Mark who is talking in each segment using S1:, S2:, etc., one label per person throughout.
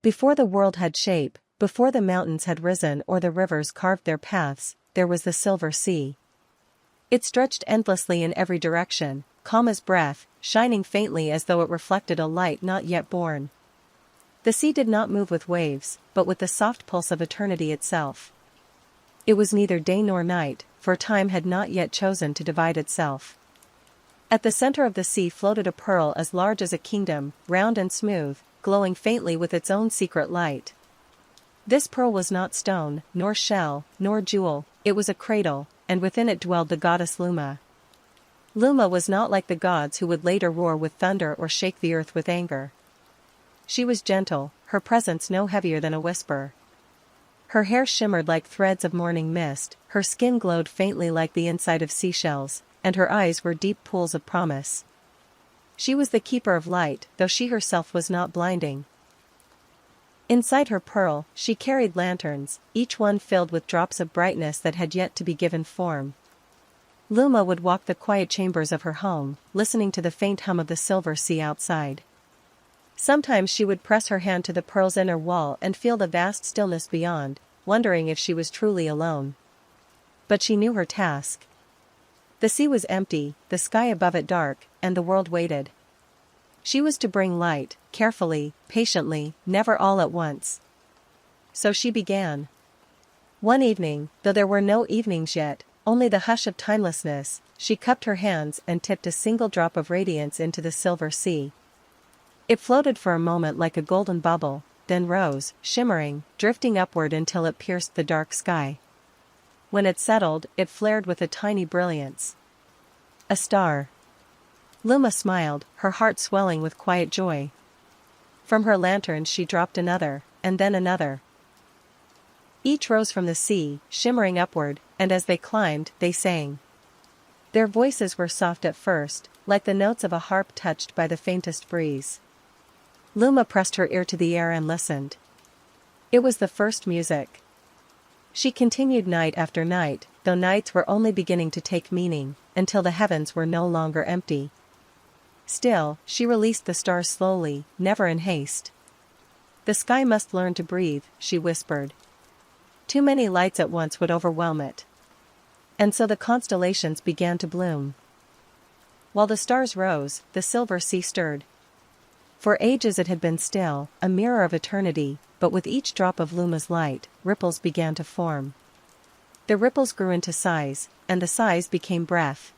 S1: Before the world had shape, before the mountains had risen or the rivers carved their paths, there was the silver sea. It stretched endlessly in every direction, calm as breath, shining faintly as though it reflected a light not yet born. The sea did not move with waves, but with the soft pulse of eternity itself. It was neither day nor night, for time had not yet chosen to divide itself. At the center of the sea floated a pearl as large as a kingdom, round and smooth, glowing faintly with its own secret light. This pearl was not stone, nor shell, nor jewel, it was a cradle, and within it dwelled the goddess Luma. Luma was not like the gods who would later roar with thunder or shake the earth with anger. She was gentle, her presence no heavier than a whisper. Her hair shimmered like threads of morning mist, her skin glowed faintly like the inside of seashells, and her eyes were deep pools of promise. She was the keeper of light, though she herself was not blinding. Inside her pearl, she carried lanterns, each one filled with drops of brightness that had yet to be given form. Luma would walk the quiet chambers of her home, listening to the faint hum of the silver sea outside. Sometimes she would press her hand to the pearl's inner wall and feel the vast stillness beyond, wondering if she was truly alone. But she knew her task. The sea was empty, the sky above it dark, and the world waited. She was to bring light, carefully, patiently, never all at once. So she began. One evening, though there were no evenings yet, only the hush of timelessness, she cupped her hands and tipped a single drop of radiance into the silver sea. It floated for a moment like a golden bubble, then rose, shimmering, drifting upward until it pierced the dark sky. When it settled, it flared with a tiny brilliance. A star. Luma smiled, her heart swelling with quiet joy. From her lantern she dropped another, and then another. Each rose from the sea, shimmering upward, and as they climbed, they sang. Their voices were soft at first, like the notes of a harp touched by the faintest breeze. Luma pressed her ear to the air and listened. It was the first music. She continued night after night, though nights were only beginning to take meaning, until the heavens were no longer empty. Still, she released the stars slowly, never in haste. The sky must learn to breathe, she whispered. Too many lights at once would overwhelm it. And so the constellations began to bloom. While the stars rose, the silver sea stirred. For ages it had been still, a mirror of eternity, but with each drop of Luma's light, ripples began to form. The ripples grew into sighs, and the sighs became breath.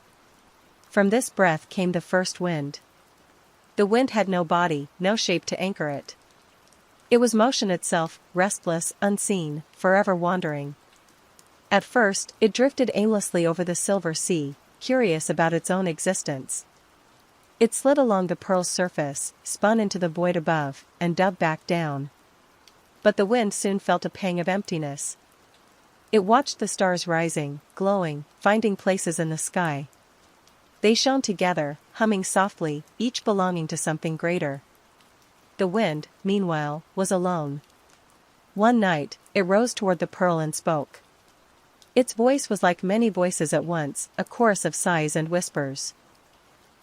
S1: From this breath came the first wind. The wind had no body, no shape to anchor it. It was motion itself, restless, unseen, forever wandering. At first, it drifted aimlessly over the silver sea, curious about its own existence. It slid along the pearl's surface, spun into the void above, and dove back down. But the wind soon felt a pang of emptiness. It watched the stars rising, glowing, finding places in the sky. They shone together, humming softly, each belonging to something greater. The wind, meanwhile, was alone. One night, it rose toward the pearl and spoke. Its voice was like many voices at once, a chorus of sighs and whispers.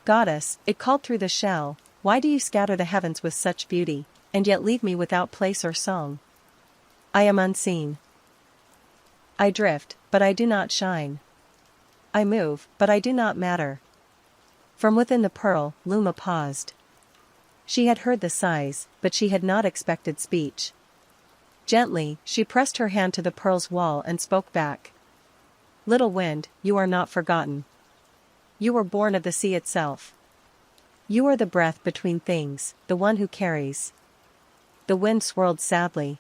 S1: Goddess, it called through the shell, why do you scatter the heavens with such beauty, and yet leave me without place or song? I am unseen. I drift, but I do not shine. I move, but I do not matter. From within the pearl, Luma paused. She had heard the sighs, but she had not expected speech. Gently, she pressed her hand to the pearl's wall and spoke back. Little wind, you are not forgotten. You were born of the sea itself. You are the breath between things, the one who carries. The wind swirled sadly.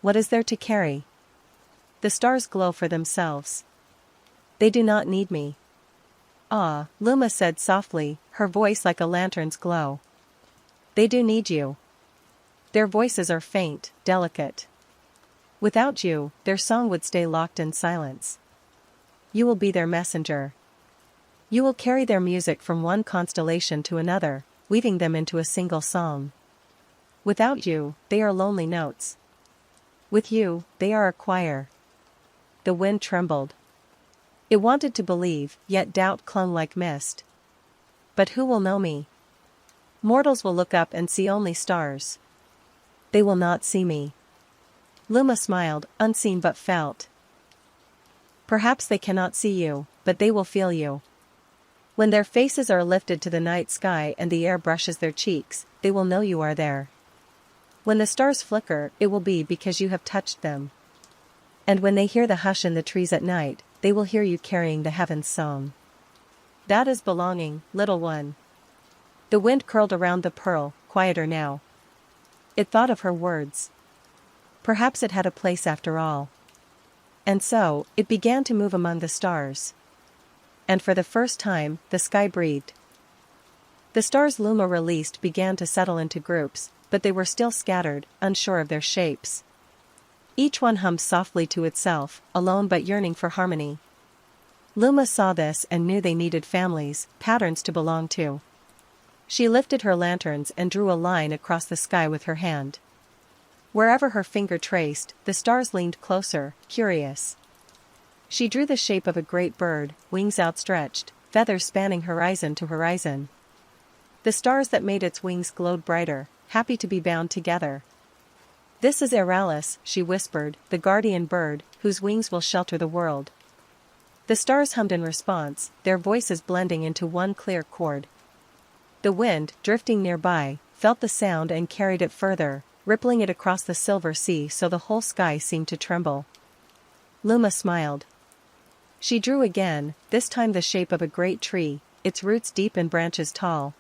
S1: What is there to carry? The stars glow for themselves. They do not need me. Ah, Luma said softly, her voice like a lantern's glow. They do need you. Their voices are faint, delicate. Without you, their song would stay locked in silence. You will be their messenger. You will carry their music from one constellation to another, weaving them into a single song. Without you, they are lonely notes. With you, they are a choir. The wind trembled. It wanted to believe, yet doubt clung like mist. But who will know me? Mortals will look up and see only stars. They will not see me. Luma smiled, unseen but felt. Perhaps they cannot see you, but they will feel you. When their faces are lifted to the night sky and the air brushes their cheeks, they will know you are there. When the stars flicker, it will be because you have touched them. And when they hear the hush in the trees at night, they will hear you carrying the heaven's song. That is belonging, little one. The wind curled around the pearl, quieter now. It thought of her words. Perhaps it had a place after all. And so, it began to move among the stars. And for the first time, the sky breathed. The stars Luma released began to settle into groups, but they were still scattered, unsure of their shapes. Each one hummed softly to itself, alone but yearning for harmony. Luma saw this and knew they needed families, patterns to belong to. She lifted her lanterns and drew a line across the sky with her hand. Wherever her finger traced, the stars leaned closer, curious. She drew the shape of a great bird, wings outstretched, feathers spanning horizon to horizon. The stars that made its wings glowed brighter, happy to be bound together. This is Eralis, she whispered, the guardian bird, whose wings will shelter the world. The stars hummed in response, their voices blending into one clear chord. The wind, drifting nearby, felt the sound and carried it further, rippling it across the silver sea so the whole sky seemed to tremble. Luma smiled. She drew again, this time the shape of a great tree, its roots deep and branches tall.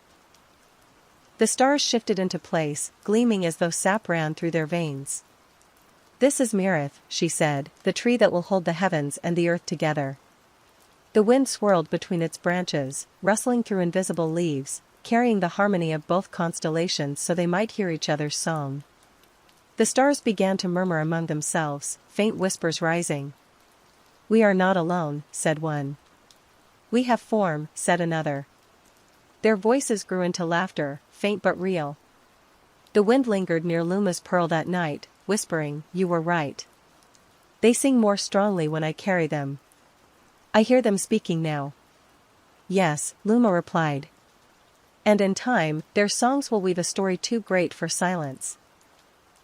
S1: The stars shifted into place, gleaming as though sap ran through their veins. This is Mythology, she said, the tree that will hold the heavens and the earth together. The wind swirled between its branches, rustling through invisible leaves, carrying the harmony of both constellations so they might hear each other's song. The stars began to murmur among themselves, faint whispers rising. We are not alone, said one. We have form, said another. Their voices grew into laughter, faint but real. The wind lingered near Luma's pearl that night, whispering, you were right. They sing more strongly when I carry them. I hear them speaking now. Yes, Luma replied. And in time, their songs will weave a story too great for silence.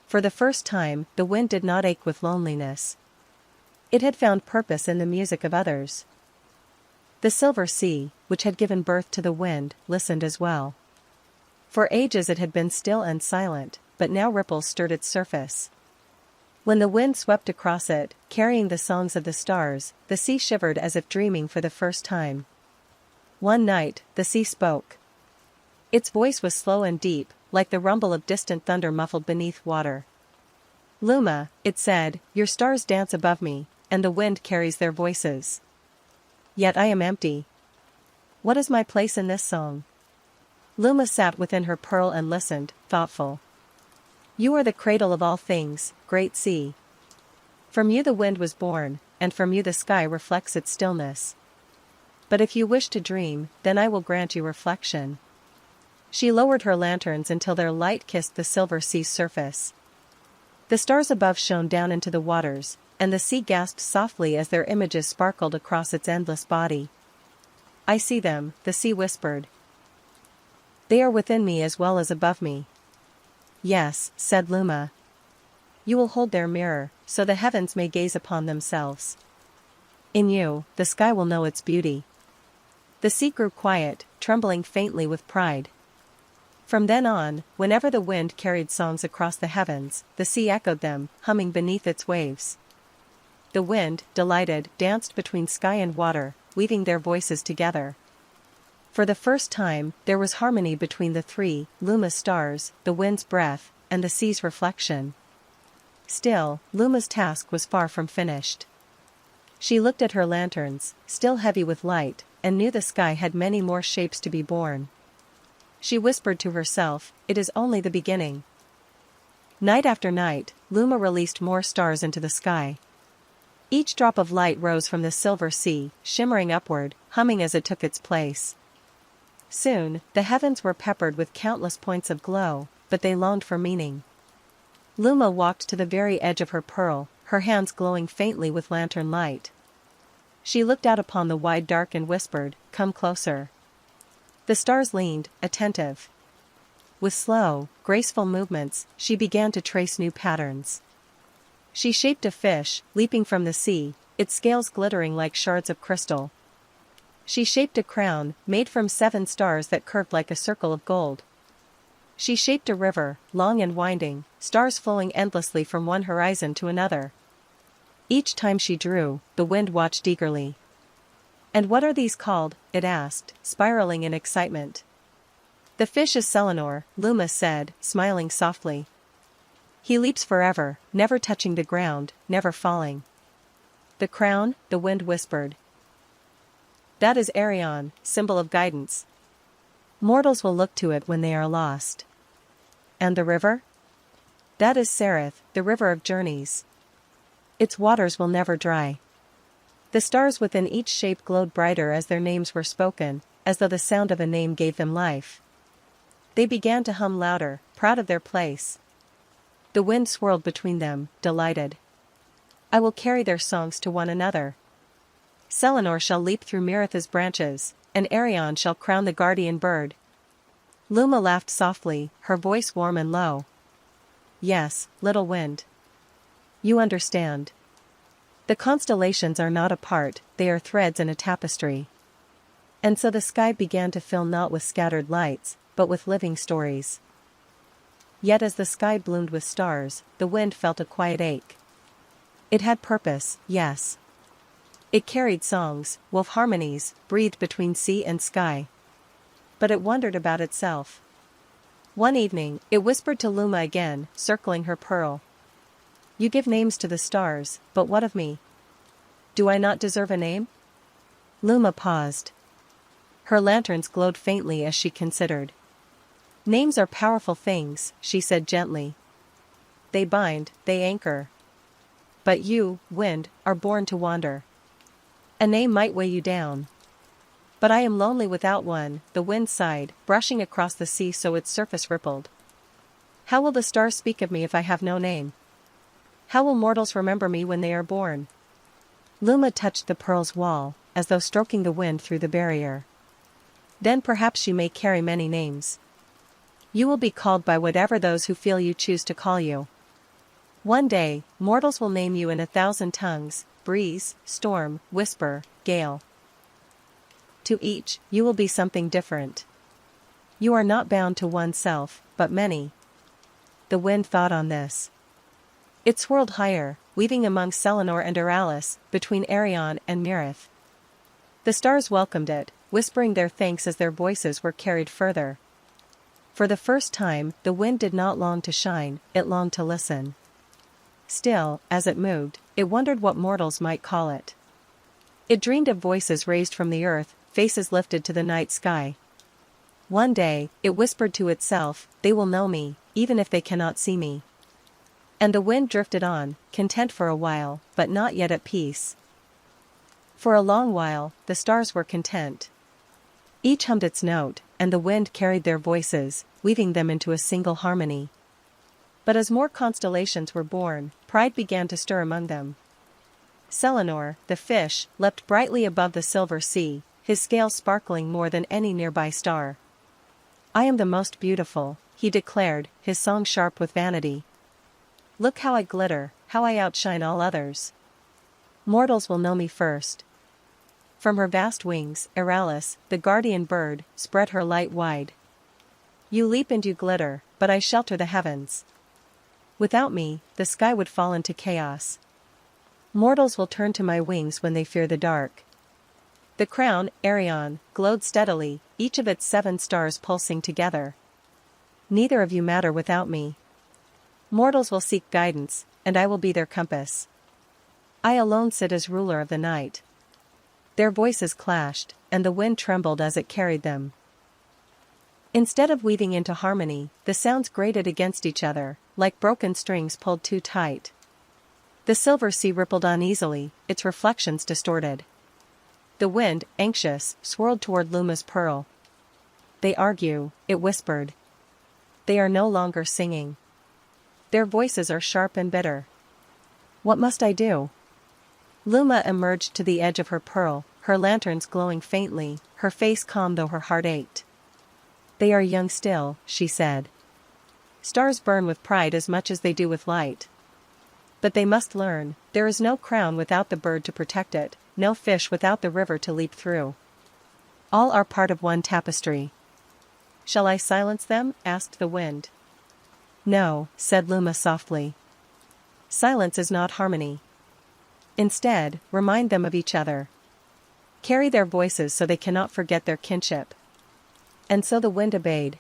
S1: For the first time, the wind did not ache with loneliness. It had found purpose in the music of others. The silver sea, which had given birth to the wind, listened as well. For ages it had been still and silent, but now ripples stirred its surface. When the wind swept across it, carrying the songs of the stars, the sea shivered as if dreaming for the first time. One night, the sea spoke. Its voice was slow and deep, like the rumble of distant thunder muffled beneath water. Luma, it said, your stars dance above me, and the wind carries their voices. Yet I am empty. What is my place in this song? Luma sat within her pearl and listened, thoughtful. You are the cradle of all things, great sea. From you the wind was born, and from you the sky reflects its stillness. But if you wish to dream, then I will grant you reflection. She lowered her lanterns until their light kissed the silver sea's surface. The stars above shone down into the waters, and the sea gasped softly as their images sparkled across its endless body. I see them, the sea whispered. They are within me as well as above me. Yes, said Luma. You will hold their mirror, so the heavens may gaze upon themselves. In you, the sky will know its beauty. The sea grew quiet, trembling faintly with pride. From then on, whenever the wind carried songs across the heavens, the sea echoed them, humming beneath its waves. The wind, delighted, danced between sky and water, weaving their voices together. For the first time, there was harmony between the three, Luma's stars, the wind's breath, and the sea's reflection. Still, Luma's task was far from finished. She looked at her lanterns, still heavy with light, and knew the sky had many more shapes to be born. She whispered to herself, it is only the beginning. Night after night, Luma released more stars into the sky. Each drop of light rose from the silver sea, shimmering upward, humming as it took its place. Soon, the heavens were peppered with countless points of glow, but they longed for meaning. Luma walked to the very edge of her pearl, her hands glowing faintly with lantern light. She looked out upon the wide dark and whispered, come closer. The stars leaned, attentive. With slow, graceful movements, she began to trace new patterns. She shaped a fish, leaping from the sea, its scales glittering like shards of crystal. She shaped a crown, made from 7 stars that curved like a circle of gold. She shaped a river, long and winding, stars flowing endlessly from one horizon to another. Each time she drew, the wind watched eagerly. "And what are these called?" it asked, spiraling in excitement. "The fish is Selenor," Luma said, smiling softly. "He leaps forever, never touching the ground, never falling." "The crown," the wind whispered. "That is Arion, symbol of guidance. Mortals will look to it when they are lost." "And the river?" "That is Sereth, the river of journeys. Its waters will never dry." The stars within each shape glowed brighter as their names were spoken, as though the sound of a name gave them life. They began to hum louder, proud of their place. The wind swirled between them, delighted. "I will carry their songs to one another. Selenor shall leap through Meretha's branches, and Arion shall crown the guardian bird." Luma laughed softly, her voice warm and low. "Yes, little wind. You understand. The constellations are not apart, they are threads in a tapestry." And so the sky began to fill not with scattered lights, but with living stories. Yet as the sky bloomed with stars, the wind felt a quiet ache. It had purpose, yes. It carried songs, wove harmonies, breathed between sea and sky. But it wondered about itself. One evening, it whispered to Luma again, circling her pearl. "You give names to the stars, but what of me? Do I not deserve a name?" Luma paused. Her lanterns glowed faintly as she considered. "Names are powerful things," she said gently. "They bind, they anchor. But you, wind, are born to wander. A name might weigh you down. But I am lonely without one," the wind sighed, brushing across the sea so its surface rippled. "How will the stars speak of me if I have no name? How will mortals remember me when they are born?" Luma touched the pearl's wall, as though stroking the wind through the barrier. "Then perhaps you may carry many names. You will be called by whatever those who feel you choose to call you. One day, mortals will name you in 1,000 tongues, breeze, storm, whisper, gale. To each, you will be something different. You are not bound to oneself, but many." The wind thought on this. It swirled higher, weaving among Selenor and Euryalus, between Arion and Merethe. The stars welcomed it, whispering their thanks as their voices were carried further. For the first time, the wind did not long to shine, it longed to listen. Still, as it moved, it wondered what mortals might call it. It dreamed of voices raised from the earth, faces lifted to the night sky. One day, it whispered to itself, "They will know me, even if they cannot see me." And the wind drifted on, content for a while, but not yet at peace. For a long while, the stars were content. Each hummed its note, and the wind carried their voices, weaving them into a single harmony. But as more constellations were born, pride began to stir among them. Selenor, the fish, leapt brightly above the silver sea, his scales sparkling more than any nearby star. "I am the most beautiful," he declared, his song sharp with vanity. "Look how I glitter, how I outshine all others. Mortals will know me first." From her vast wings, Euryalus, the guardian bird, spread her light wide. "You leap and you glitter, but I shelter the heavens. Without me, the sky would fall into chaos. Mortals will turn to my wings when they fear the dark." The crown, Arion, glowed steadily, each of its 7 stars pulsing together. "Neither of you matter without me. Mortals will seek guidance, and I will be their compass. I alone sit as ruler of the night." Their voices clashed, and the wind trembled as it carried them. Instead of weaving into harmony, the sounds grated against each other, like broken strings pulled too tight. The silver sea rippled uneasily, its reflections distorted. The wind, anxious, swirled toward Luma's pearl. "They argue," it whispered. "They are no longer singing. Their voices are sharp and bitter. What must I do?" Luma emerged to the edge of her pearl, her lanterns glowing faintly, her face calm though her heart ached. "They are young still," she said. Stars burn with pride as much as they do with light. But they must learn, there is no crown without the bird to protect it, no fish without the river to leap through. All are part of one tapestry. Shall I silence them? Asked the wind. No, said Luma softly. Silence is not harmony. Instead, remind them of each other. Carry their voices so they cannot forget their kinship. And so the wind obeyed.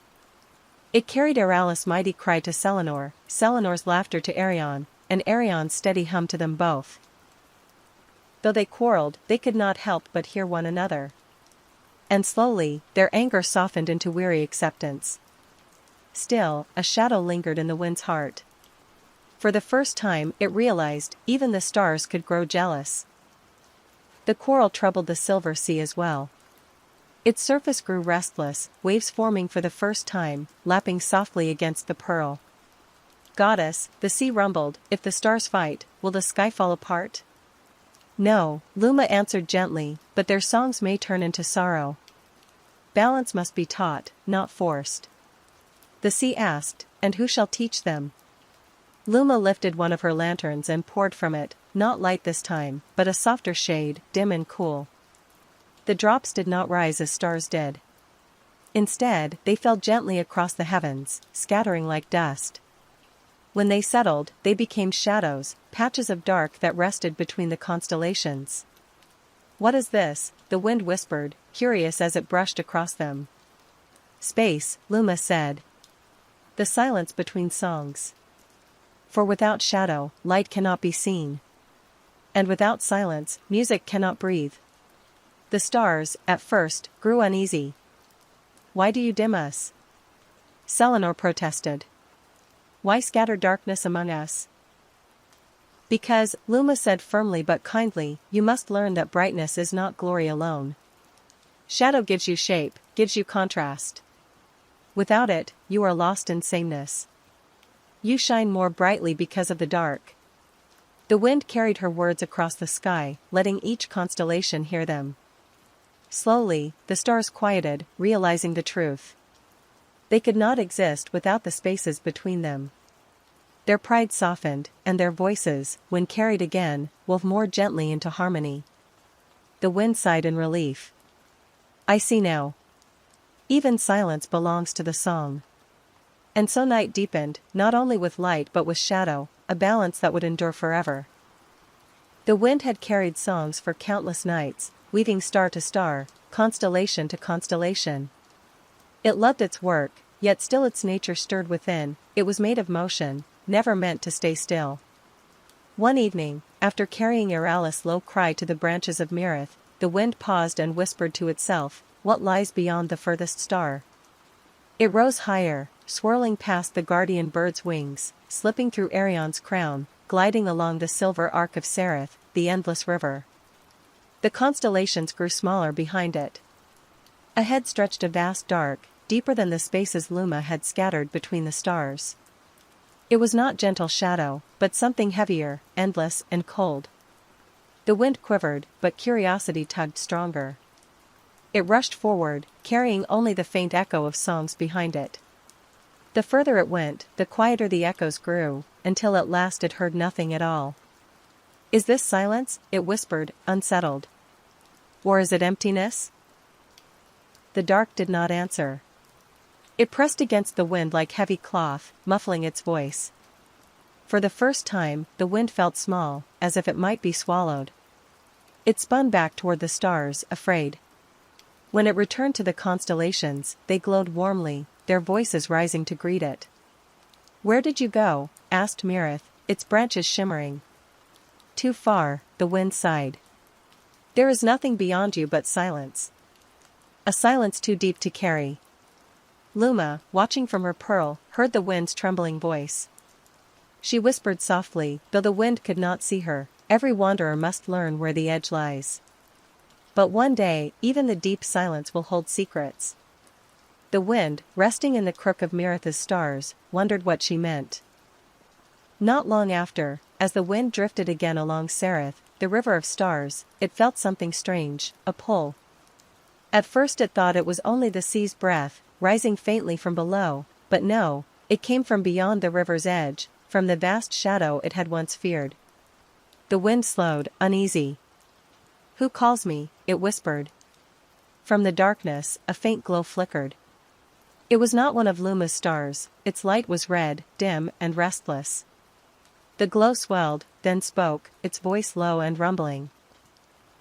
S1: It carried Euryalus' mighty cry to Selenor, Selenor's laughter to Arion, and Arion's steady hum to them both. Though they quarreled, they could not help but hear one another. And slowly, their anger softened into weary acceptance. Still, a shadow lingered in the wind's heart. For the first time, it realized, even the stars could grow jealous. The quarrel troubled the silver sea as well. Its surface grew restless, waves forming for the first time, lapping softly against the pearl. Goddess, the sea rumbled, if the stars fight, will the sky fall apart? No, Luma answered gently, but their songs may turn into sorrow. Balance must be taught, not forced. The sea asked, and who shall teach them? Luma lifted one of her lanterns and poured from it, not light this time, but a softer shade, dim and cool. The drops did not rise as stars did. Instead, they fell gently across the heavens, scattering like dust. When they settled, they became shadows, patches of dark that rested between the constellations. What is this? The wind whispered, curious as it brushed across them. Space, Luma said. The silence between songs. For without shadow, light cannot be seen. And without silence, music cannot breathe. The stars, at first, grew uneasy. Why do you dim us? Selenor protested. Why scatter darkness among us? Because, Luma said firmly but kindly, you must learn that brightness is not glory alone. Shadow gives you shape, gives you contrast. Without it, you are lost in sameness. You shine more brightly because of the dark. The wind carried her words across the sky, letting each constellation hear them. Slowly, the stars quieted, realizing the truth. They could not exist without the spaces between them. Their pride softened, and their voices, when carried again, wove more gently into harmony. The wind sighed in relief. I see now. Even silence belongs to the song. And so night deepened, not only with light but with shadow, a balance that would endure forever. The wind had carried songs for countless nights, weaving star to star, constellation to constellation. It loved its work, yet still its nature stirred within, it was made of motion, never meant to stay still. One evening, after carrying Euryalus' low cry to the branches of Myrrh, the wind paused and whispered to itself, what lies beyond the furthest star? It rose higher, swirling past the guardian bird's wings, slipping through Arion's crown, gliding along the silver arc of Sereth, the endless river. The constellations grew smaller behind it. Ahead stretched a vast dark, deeper than the spaces Luma had scattered between the stars. It was not gentle shadow, but something heavier, endless and cold. The wind quivered, but curiosity tugged stronger. It rushed forward, carrying only the faint echo of songs behind it. The further it went, the quieter the echoes grew, until at last it heard nothing at all. Is this silence? It whispered, unsettled. Or is it emptiness? The dark did not answer. It pressed against the wind like heavy cloth, muffling its voice. For the first time, the wind felt small, as if it might be swallowed. It spun back toward the stars, afraid. When it returned to the constellations, they glowed warmly, their voices rising to greet it. Where did you go? Asked Myrrh, its branches shimmering. Too far, the wind sighed. There is nothing beyond you but silence. A silence too deep to carry. Luma, watching from her pearl, heard the wind's trembling voice. She whispered softly, though the wind could not see her, every wanderer must learn where the edge lies. But one day, even the deep silence will hold secrets. The wind, resting in the crook of Myrrh's stars, wondered what she meant. Not long after, as the wind drifted again along Sereth, the river of stars, it felt something strange, a pull. At first it thought it was only the sea's breath, rising faintly from below, but no, It came from beyond the river's edge, from the vast shadow it had once feared. The wind slowed, uneasy. "Who calls me?" it whispered. From the darkness, a faint glow flickered. It was not one of Luma's stars, its light was red, dim, and restless. The glow swelled, then spoke, its voice low and rumbling.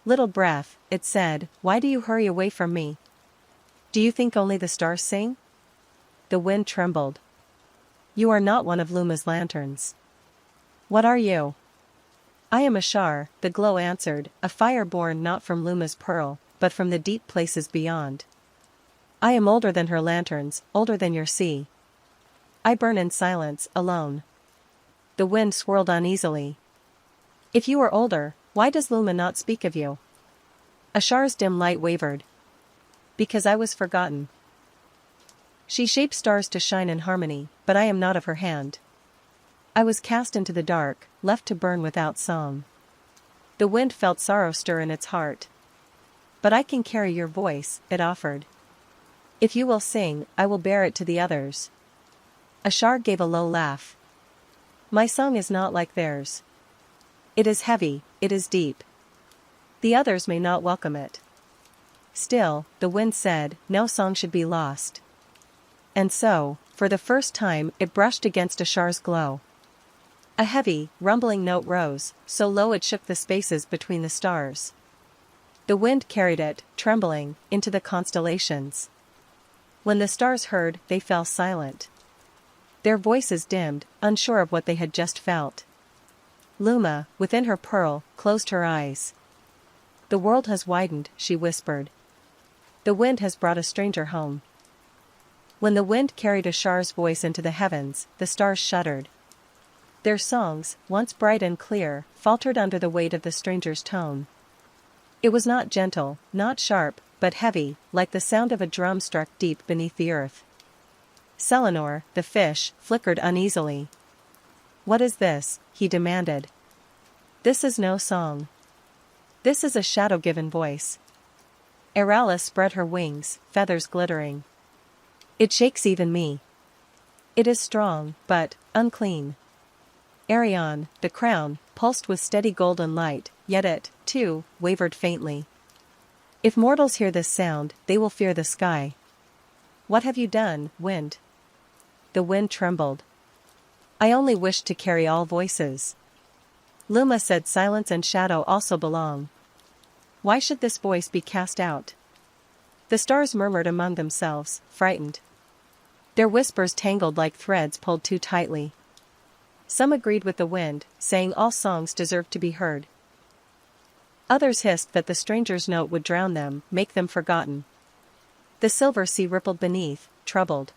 S1: "Little breath," it said, "why do you hurry away from me? Do you think only the stars sing?" The wind trembled. "You are not one of Luma's lanterns." "What are you?" "I am a Shar," the glow answered, "a fire born not from Luma's pearl, but from the deep places beyond. I am older than her lanterns, older than your sea. I burn in silence, alone." The wind swirled uneasily. "If you are older, why does Luma not speak of you?" Ashar's dim light wavered. "Because I was forgotten. She shapes stars to shine in harmony, but I am not of her hand. I was cast into the dark, left to burn without song." The wind felt sorrow stir in its heart. "But I can carry your voice," it offered. "If you will sing, I will bear it to the others." Ashar gave a low laugh. "My song is not like theirs. It is heavy, it is deep. The others may not welcome it." Still, the wind said, no song should be lost. And so, for the first time, it brushed against Ashar's glow. A heavy, rumbling note rose, so low it shook the spaces between the stars. The wind carried it, trembling, into the constellations. When the stars heard, they fell silent. Their voices dimmed, unsure of what they had just felt. Luma, within her pearl, closed her eyes. "The world has widened," she whispered. "The wind has brought a stranger home." When the wind carried Ashar's voice into the heavens, the stars shuddered. Their songs, once bright and clear, faltered under the weight of the stranger's tone. It was not gentle, not sharp, but heavy, like the sound of a drum struck deep beneath the earth. Selenor, the fish, flickered uneasily. "What is this?" he demanded. "This is no song. This is a shadow-given voice." Eralis spread her wings, feathers glittering. "It shakes even me. It is strong, but unclean." Arion, the crown, pulsed with steady golden light, yet it, too, wavered faintly. "If mortals hear this sound, they will fear the sky." "What have you done, wind?" The wind trembled. "I only wished to carry all voices." Luma said silence and shadow also belong. Why should this voice be cast out? The stars murmured among themselves, frightened. Their whispers tangled like threads pulled too tightly. Some agreed with the wind, saying all songs deserved to be heard. Others hissed that the stranger's note would drown them, make them forgotten. The silver sea rippled beneath, troubled.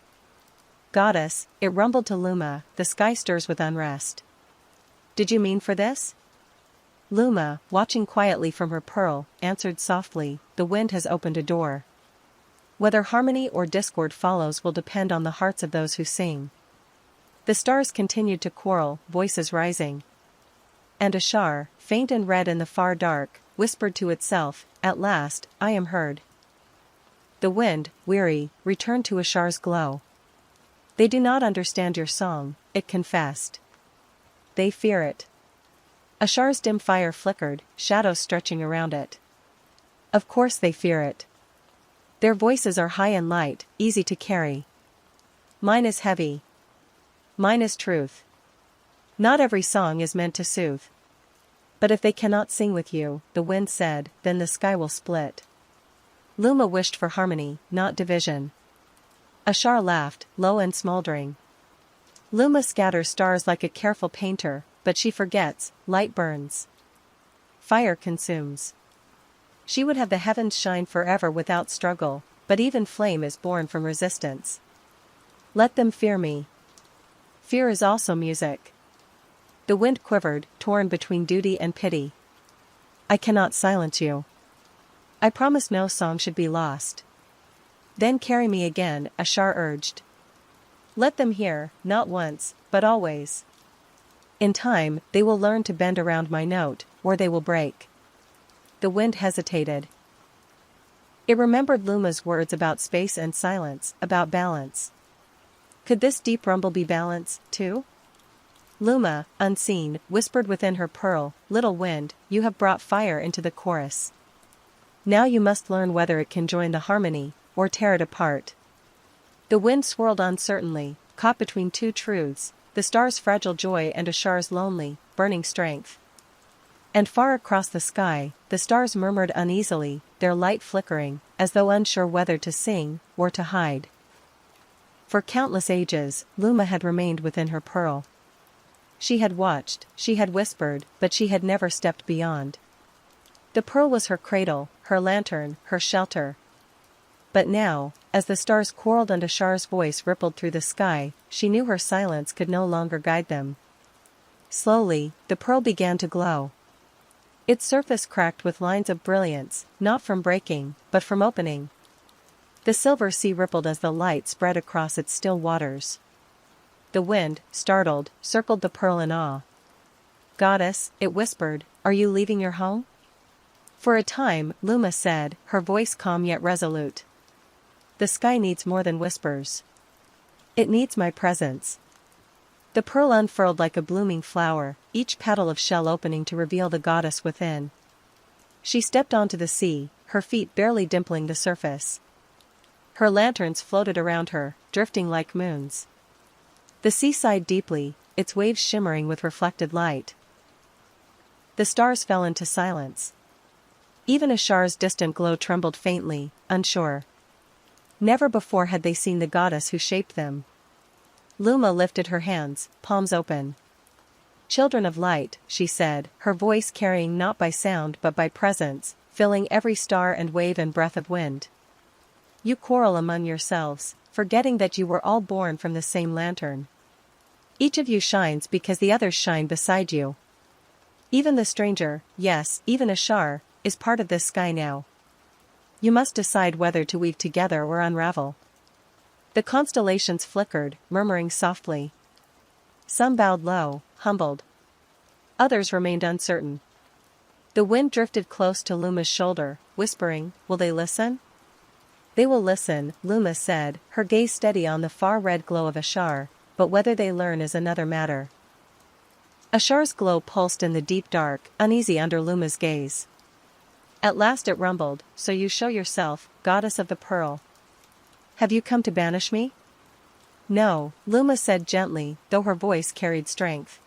S1: "Goddess," it rumbled to Luma, "the sky stirs with unrest. Did you mean for this?" Luma, watching quietly from her pearl, answered softly, "The wind has opened a door. Whether harmony or discord follows will depend on the hearts of those who sing." The stars continued to quarrel, voices rising. And Ashar, faint and red in the far dark, whispered to itself, "At last, I am heard." The wind, weary, returned to Ashar's glow. "They do not understand your song," it confessed. "They fear it." Ashar's dim fire flickered, shadows stretching around it. "Of course they fear it. Their voices are high and light, easy to carry. Mine is heavy. Mine is truth. Not every song is meant to soothe. But if they cannot sing with you," the wind said, "then the sky will split." Luma wished for harmony, not division. Ashar laughed, low and smoldering. "Luma scatters stars like a careful painter, but she forgets, light burns. Fire consumes. She would have the heavens shine forever without struggle, but even flame is born from resistance. Let them fear me. Fear is also music." The wind quivered, torn between duty and pity. "I cannot silence you. I promise no song should be lost." "Then carry me again," Ashar urged. "Let them hear, not once, but always. In time, they will learn to bend around my note, or they will break." The wind hesitated. It remembered Luma's words about space and silence, about balance. Could this deep rumble be balance, too? Luma, unseen, whispered within her pearl, "Little wind, you have brought fire into the chorus. Now you must learn whether it can join the harmony, or tear it apart." The wind swirled uncertainly, caught between two truths, the star's fragile joy and Ashar's lonely, burning strength. And far across the sky, the stars murmured uneasily, their light flickering, as though unsure whether to sing, or to hide. For countless ages, Luma had remained within her pearl. She had watched, she had whispered, but she had never stepped beyond. The pearl was her cradle, her lantern, her shelter. But now, as the stars quarreled and Ashar's voice rippled through the sky, she knew her silence could no longer guide them. Slowly, the pearl began to glow. Its surface cracked with lines of brilliance, not from breaking, but from opening. The silver sea rippled as the light spread across its still waters. The wind, startled, circled the pearl in awe. "Goddess," it whispered, "are you leaving your home?" "For a time," Luma said, her voice calm yet resolute. "The sky needs more than whispers. It needs my presence." The pearl unfurled like a blooming flower, each petal of shell opening to reveal the goddess within. She stepped onto the sea, her feet barely dimpling the surface. Her lanterns floated around her, drifting like moons. The sea sighed deeply, its waves shimmering with reflected light. The stars fell into silence. Even Ashar's distant glow trembled faintly, unsure. Never before had they seen the goddess who shaped them. Luma lifted her hands, palms open. "Children of light," she said, her voice carrying not by sound but by presence, filling every star and wave and breath of wind. "You quarrel among yourselves, forgetting that you were all born from the same lantern. Each of you shines because the others shine beside you. Even the stranger, yes, even Ashar, is part of this sky now. You must decide whether to weave together or unravel." The constellations flickered, murmuring softly. Some bowed low, humbled. Others remained uncertain. The wind drifted close to Luma's shoulder, whispering, "Will they listen?" "They will listen," Luma said, her gaze steady on the far red glow of Ashar, "but whether they learn is another matter." Ashar's glow pulsed in the deep dark, uneasy under Luma's gaze. At last it rumbled, "So you show yourself, goddess of the pearl. Have you come to banish me?" "No," Luma said gently, though her voice carried strength.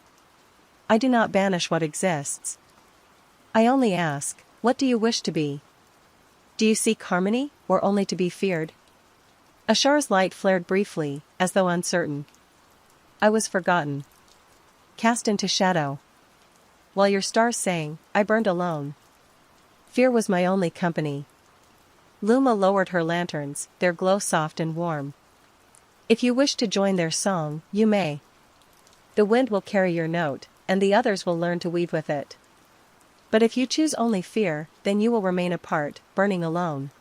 S1: "I do not banish what exists. I only ask, what do you wish to be? Do you seek harmony, or only to be feared?" Ashar's light flared briefly, as though uncertain. "I was forgotten. Cast into shadow. While your stars sang, I burned alone. Fear was my only company." Luma lowered her lanterns, their glow soft and warm. "If you wish to join their song, you may. The wind will carry your note, and the others will learn to weave with it. But if you choose only fear, then you will remain apart, burning alone."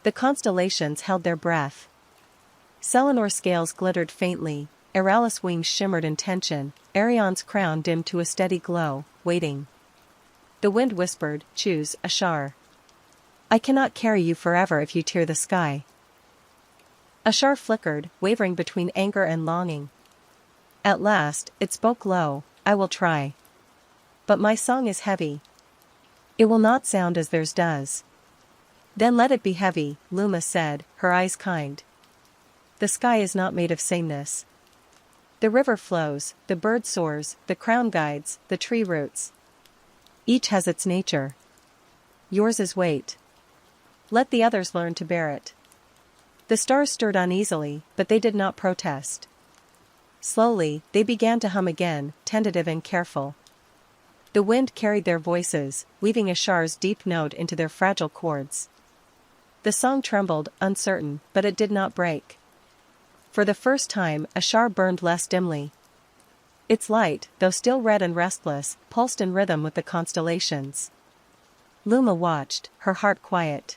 S1: The constellations held their breath. Selenor's scales glittered faintly, Eralis' wings shimmered in tension, Arion's crown dimmed to a steady glow, waiting. The wind whispered, "Choose, Ashar. I cannot carry you forever if you tear the sky." Ashar flickered, wavering between anger and longing. At last, it spoke low, "I will try. But my song is heavy. It will not sound as theirs does." "Then let it be heavy," Luma said, her eyes kind. "The sky is not made of sameness. The river flows, the bird soars, the crown guides, the tree roots. Each has its nature. Yours is weight. Let the others learn to bear it." The stars stirred uneasily, but they did not protest. Slowly, they began to hum again, tentative and careful. The wind carried their voices, weaving Ashar's deep note into their fragile chords. The song trembled, uncertain, but it did not break. For the first time, Ashar burned less dimly. Its light, though still red and restless, pulsed in rhythm with the constellations. Luma watched, her heart quiet.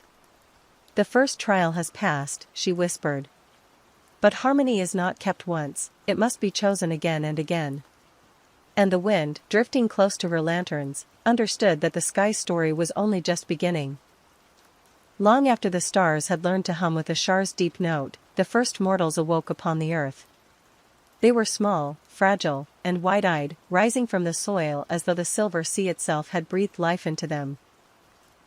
S1: "The first trial has passed," she whispered. "But harmony is not kept once, it must be chosen again and again." And the wind, drifting close to her lanterns, understood that the sky's story was only just beginning. Long after the stars had learned to hum with Ashar's deep note, the first mortals awoke upon the earth. They were small, fragile, and wide-eyed, rising from the soil as though the silver sea itself had breathed life into them.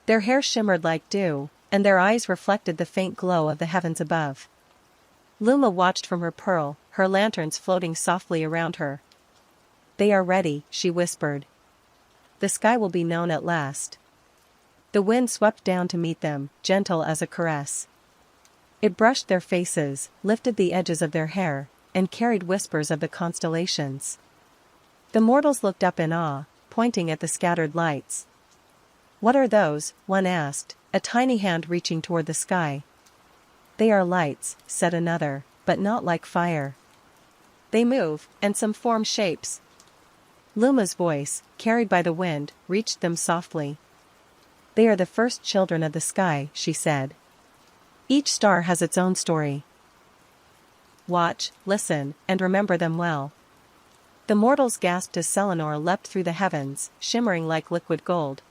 S1: Their hair shimmered like dew, and their eyes reflected the faint glow of the heavens above. Luma watched from her pearl, her lanterns floating softly around her. "They are ready," she whispered. "The sky will be known at last." The wind swept down to meet them, gentle as a caress. It brushed their faces, lifted the edges of their hair, and carried whispers of the constellations. The mortals looked up in awe, pointing at the scattered lights. "What are those?" one asked, a tiny hand reaching toward the sky. "They are lights," said another, "but not like fire. They move, and some form shapes." Luma's voice, carried by the wind, reached them softly. "They are the first children of the sky," she said. "Each star has its own story. Watch, listen, and remember them well." The mortals gasped as Selenor leapt through the heavens, shimmering like liquid gold.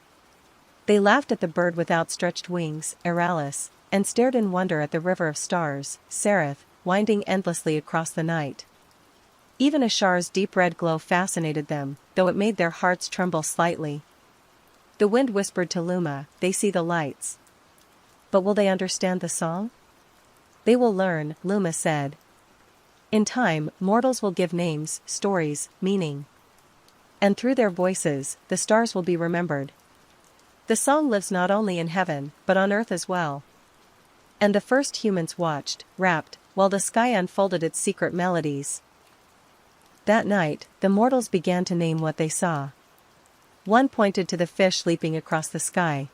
S1: They laughed at the bird with outstretched wings, Eralis, and stared in wonder at the river of stars, Seraph, winding endlessly across the night. Even Ashar's deep red glow fascinated them, though it made their hearts tremble slightly. The wind whispered to Luma, "They see the lights. But will they understand the song?" "They will learn," Luma said. "In time, mortals will give names, stories, meaning. And through their voices, the stars will be remembered. The song lives not only in heaven, but on earth as well." And the first humans watched, rapt, while the sky unfolded its secret melodies. That night, the mortals began to name what they saw. One pointed to the fish leaping across the sky.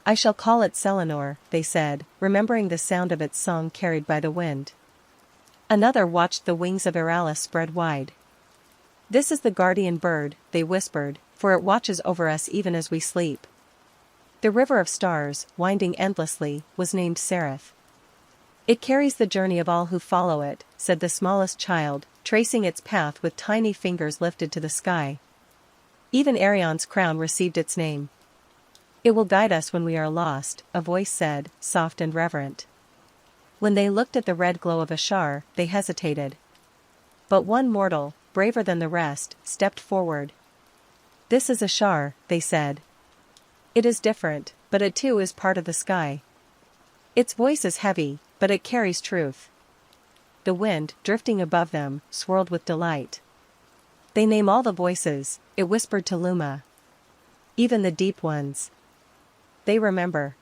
S1: "I shall call it Selenor," they said, remembering the sound of its song carried by the wind. Another watched the wings of Eralis spread wide. "This is the guardian bird," they whispered, "for it watches over us even as we sleep." The river of stars, winding endlessly, was named Seraph. "It carries the journey of all who follow it," said the smallest child, tracing its path with tiny fingers lifted to the sky. Even Arion's crown received its name. "It will guide us when we are lost," a voice said, soft and reverent. When they looked at the red glow of Ashar, they hesitated. But one mortal, braver than the rest, stepped forward. "This is Ashar," they said. "It is different, but it too is part of the sky. Its voice is heavy, but it carries truth." The wind, drifting above them, swirled with delight. "They name all the voices," it whispered to Luma. "Even the deep ones. They remember."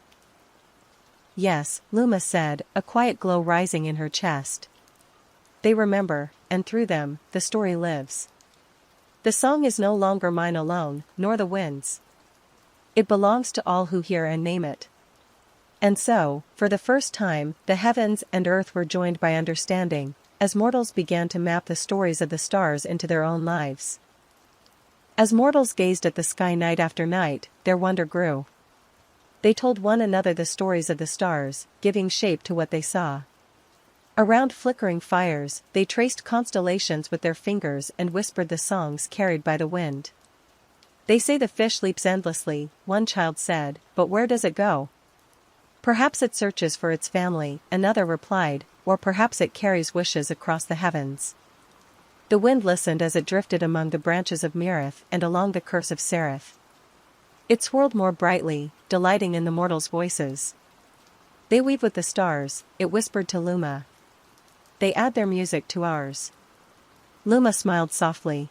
S1: "Yes," Luma said, a quiet glow rising in her chest. "They remember, and through them, the story lives. The song is no longer mine alone, nor the wind's. It belongs to all who hear and name it." And so, for the first time, the heavens and earth were joined by understanding, as mortals began to map the stories of the stars into their own lives. As mortals gazed at the sky night after night, their wonder grew. They told one another the stories of the stars, giving shape to what they saw. Around flickering fires, they traced constellations with their fingers and whispered the songs carried by the wind. "They say the fish leaps endlessly," one child said, "but where does it go?" "Perhaps it searches for its family," another replied, "or perhaps it carries wishes across the heavens." The wind listened as it drifted among the branches of Myrith and along the curse of Seraph. It swirled more brightly, delighting in the mortals' voices. "They weave with the stars," it whispered to Luma. "They add their music to ours." Luma smiled softly.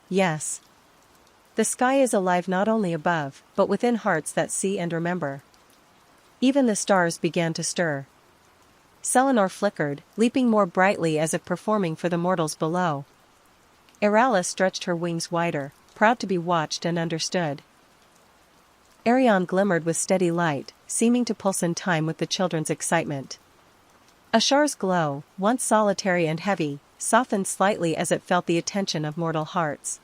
S1: "Yes. The sky is alive not only above, but within hearts that see and remember." Even the stars began to stir. Selenor flickered, leaping more brightly as if performing for the mortals below. Eralis stretched her wings wider, proud to be watched and understood. Arion glimmered with steady light, seeming to pulse in time with the children's excitement. Ashar's glow, once solitary and heavy, softened slightly as it felt the attention of mortal hearts.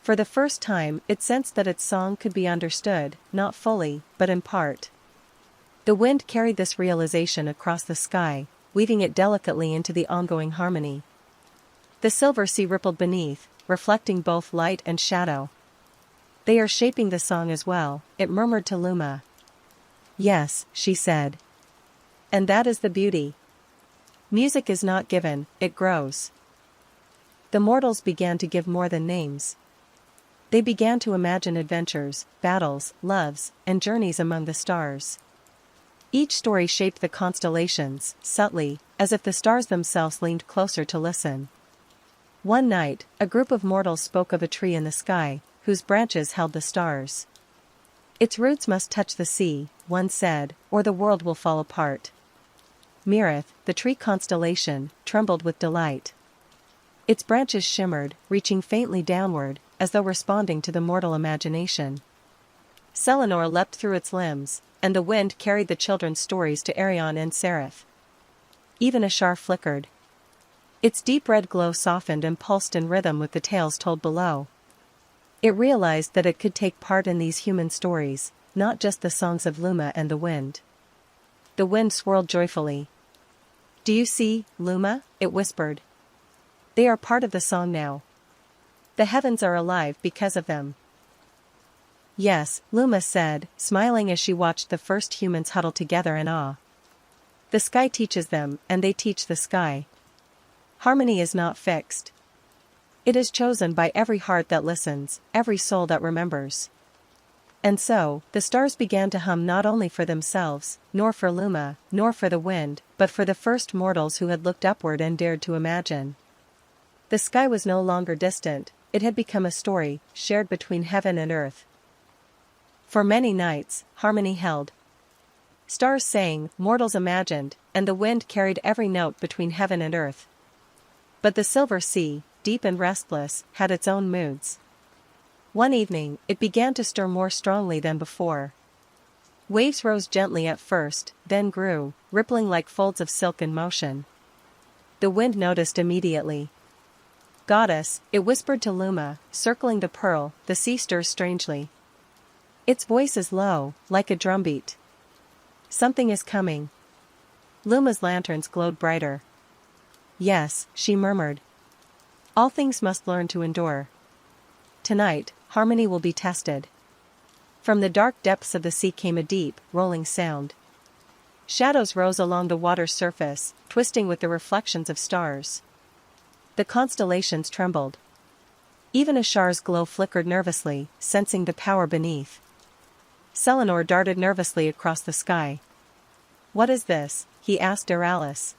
S1: For the first time, it sensed that its song could be understood, not fully, but in part. The wind carried this realization across the sky, weaving it delicately into the ongoing harmony. The silver sea rippled beneath, reflecting both light and shadow. "They are shaping the song as well," it murmured to Luma. "Yes," she said. "And that is the beauty. Music is not given, it grows." The mortals began to give more than names. They began to imagine adventures, battles, loves, and journeys among the stars. Each story shaped the constellations, subtly, as if the stars themselves leaned closer to listen. One night, a group of mortals spoke of a tree in the sky, whose branches held the stars. Its roots must touch the sea, one said, or the world will fall apart. Mythik, the tree constellation, trembled with delight. Its branches shimmered, reaching faintly downward, as though responding to the mortal imagination. Selenor leapt through its limbs, and the wind carried the children's stories to Arion and Seraph. Even a star flickered. Its deep red glow softened and pulsed in rhythm with the tales told below. It realized that it could take part in these human stories, not just the songs of Luma and the wind. The wind swirled joyfully. "Do you see, Luma?" it whispered. "They are part of the song now. The heavens are alive because of them." "Yes," Luma said, smiling as she watched the first humans huddle together in awe. "The sky teaches them, and they teach the sky. Harmony is not fixed. It is chosen by every heart that listens, every soul that remembers." And so, the stars began to hum not only for themselves, nor for Luma, nor for the wind, but for the first mortals who had looked upward and dared to imagine. The sky was no longer distant, it had become a story, shared between heaven and earth. For many nights, harmony held. Stars sang, mortals imagined, and the wind carried every note between heaven and earth. But the silver sea, deep and restless, had its own moods. One evening, it began to stir more strongly than before. Waves rose gently at first, then grew, rippling like folds of silk in motion. The wind noticed immediately. "Goddess," it whispered to Luma, circling the pearl, "the sea stirs strangely. Its voice is low, like a drumbeat. Something is coming." Luma's lanterns glowed brighter. "Yes," she murmured. "All things must learn to endure. Tonight, harmony will be tested." From the dark depths of the sea came a deep, rolling sound. Shadows rose along the water's surface, twisting with the reflections of stars. The constellations trembled. Even a star's glow flickered nervously, sensing the power beneath. Selenor darted nervously across the sky. "What is this?" he asked Aralis.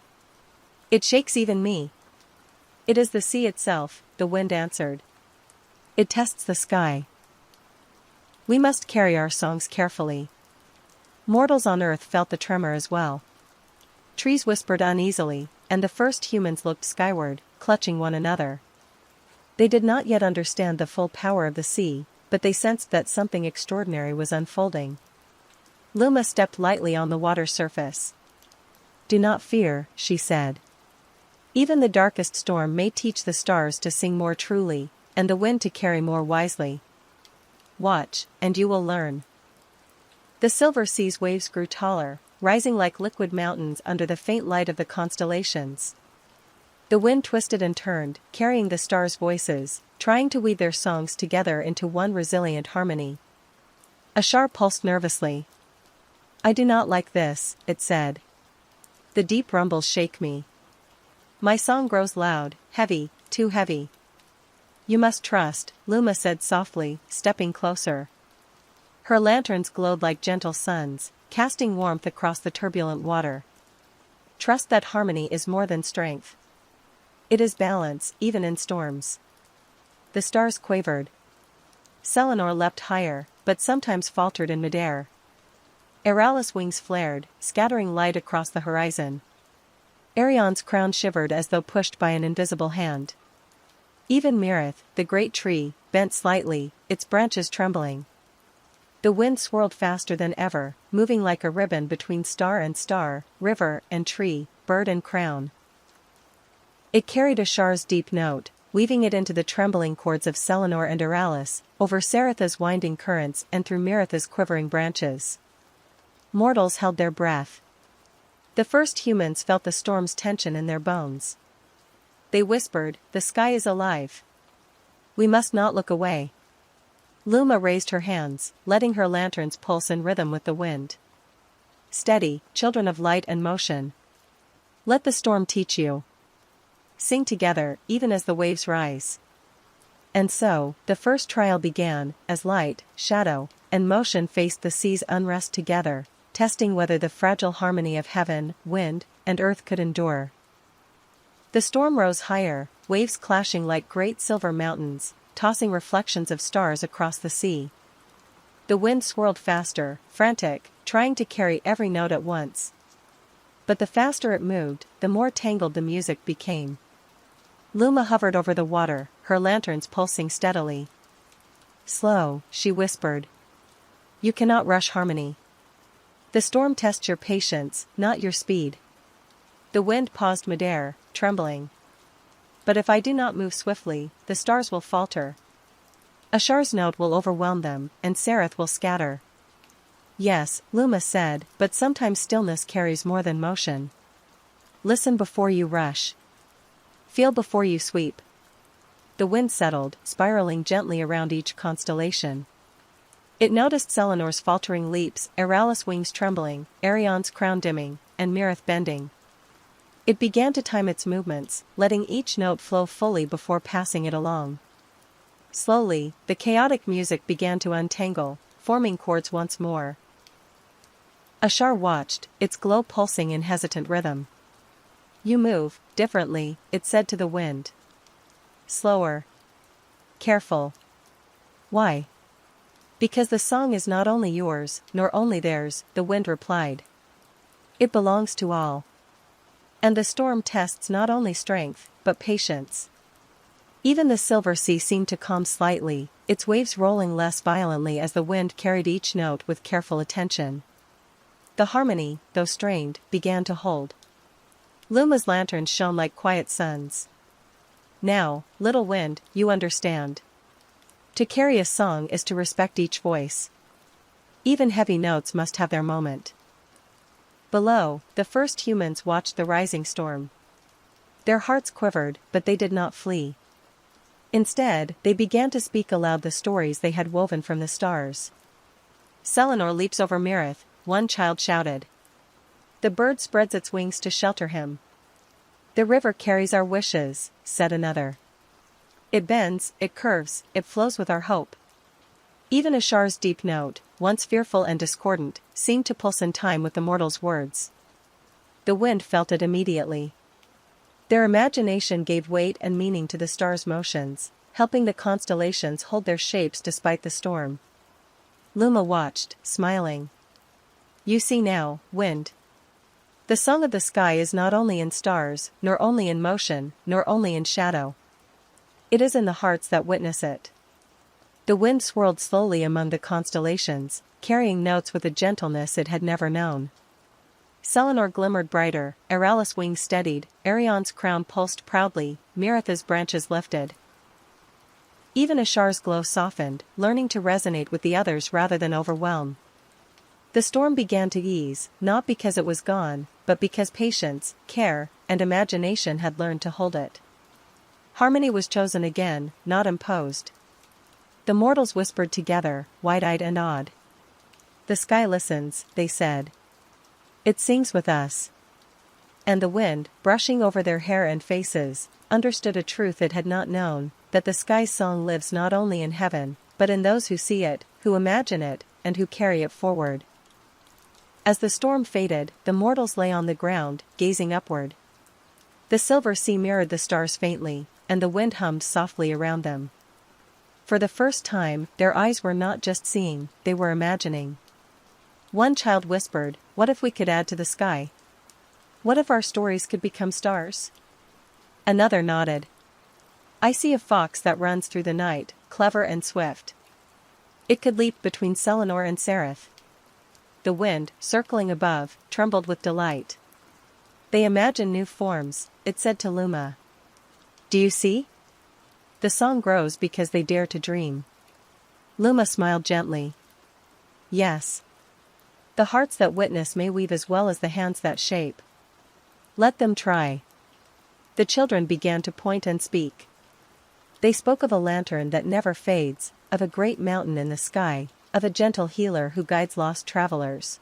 S1: "It shakes even me." "It is the sea itself," the wind answered. "It tests the sky. We must carry our songs carefully." Mortals on earth felt the tremor as well. Trees whispered uneasily, and the first humans looked skyward, clutching one another. They did not yet understand the full power of the sea, but they sensed that something extraordinary was unfolding. Luma stepped lightly on the water's surface. "Do not fear," she said. "Even the darkest storm may teach the stars to sing more truly, and the wind to carry more wisely. Watch, and you will learn." The silver sea's waves grew taller, rising like liquid mountains under the faint light of the constellations. The wind twisted and turned, carrying the stars' voices, trying to weave their songs together into one resilient harmony. A star pulsed nervously. "I do not like this," it said. "The deep rumbles shake me. My song grows loud, heavy, too heavy." "You must trust," Luma said softly, stepping closer. Her lanterns glowed like gentle suns, casting warmth across the turbulent water. "Trust that harmony is more than strength. It is balance, even in storms." The stars quavered. Selenor leapt higher, but sometimes faltered in midair. Aralis' wings flared, scattering light across the horizon. Arion's crown shivered as though pushed by an invisible hand. Even Mythik, the great tree, bent slightly, its branches trembling. The wind swirled faster than ever, moving like a ribbon between star and star, river and tree, bird and crown. It carried Ashar's deep note, weaving it into the trembling chords of Selenor and Aralis, over Saratha's winding currents and through Mythik's quivering branches. Mortals held their breath. The first humans felt the storm's tension in their bones. They whispered, "The sky is alive. We must not look away." Luma raised her hands, letting her lanterns pulse in rhythm with the wind. "Steady, children of light and motion. Let the storm teach you." sing together even as the waves rise. And so, the first trial began, as light, shadow, and motion faced the sea's unrest together, testing whether the fragile harmony of heaven, wind, and earth could endure. The storm rose higher, waves clashing like great silver mountains, tossing reflections of stars across the sea. The wind swirled faster, frantic, trying to carry every note at once. But the faster it moved, the more tangled the music became. Luma hovered over the water, her lanterns pulsing steadily. "Slow," she whispered. "You cannot rush harmony. The storm tests your patience, not your speed." The wind paused midair, trembling. "But if I do not move swiftly, the stars will falter. Ashar's note will overwhelm them, and Sereth will scatter." "Yes," Luma said, "but sometimes stillness carries more than motion. Listen before you rush. Feel before you sweep." The wind settled, spiraling gently around each constellation. It noticed Selenor's faltering leaps, Eralis' wings trembling, Arion's crown dimming, and Mirith bending. It began to time its movements, letting each note flow fully before passing it along. Slowly, the chaotic music began to untangle, forming chords once more. Ashar watched, its glow pulsing in hesitant rhythm. "You move differently," it said to the wind. "Slower. Careful." "Why?" "Because the song is not only yours, nor only theirs," the wind replied. "It belongs to all. And the storm tests not only strength, but patience." Even the silver sea seemed to calm slightly, its waves rolling less violently as the wind carried each note with careful attention. The harmony, though strained, began to hold. Luma's lanterns shone like quiet suns. "Now, little wind, you understand. To carry a song is to respect each voice. Even heavy notes must have their moment." Below, the first humans watched the rising storm. Their hearts quivered, but they did not flee. Instead, they began to speak aloud the stories they had woven from the stars. "Selenor leaps over Mirith," one child shouted. "The bird spreads its wings to shelter him." "The river carries our wishes," said another. "It bends, it curves, it flows with our hope." Even Ashar's deep note, once fearful and discordant, seemed to pulse in time with the mortal's words. The wind felt it immediately. Their imagination gave weight and meaning to the stars' motions, helping the constellations hold their shapes despite the storm. Luma watched, smiling. "You see now, wind. The song of the sky is not only in stars, nor only in motion, nor only in shadow. It is in the hearts that witness it." The wind swirled slowly among the constellations, carrying notes with a gentleness it had never known. Selenor glimmered brighter, Eralis' wings steadied, Arion's crown pulsed proudly, Mirith's branches lifted. Even Ashar's glow softened, learning to resonate with the others rather than overwhelm. The storm began to ease, not because it was gone, but because patience, care, and imagination had learned to hold it. Harmony was chosen again, not imposed. The mortals whispered together, wide-eyed and awed. "The sky listens," they said. "It sings with us." And the wind, brushing over their hair and faces, understood a truth it had not known, that the sky's song lives not only in heaven, but in those who see it, who imagine it, and who carry it forward. As the storm faded, the mortals lay on the ground, gazing upward. The silver sea mirrored the stars faintly, and the wind hummed softly around them. For the first time, their eyes were not just seeing, they were imagining. One child whispered, "What if we could add to the sky? What if our stories could become stars?" Another nodded. "I see a fox that runs through the night, clever and swift. It could leap between Selenor and Sereth." The wind, circling above, trembled with delight. "They imagine new forms," it said to Luma. "Do you see? The song grows because they dare to dream." Luma smiled gently. "Yes. The hearts that witness may weave as well as the hands that shape. Let them try." The children began to point and speak. They spoke of a lantern that never fades, of a great mountain in the sky, of a gentle healer who guides lost travelers.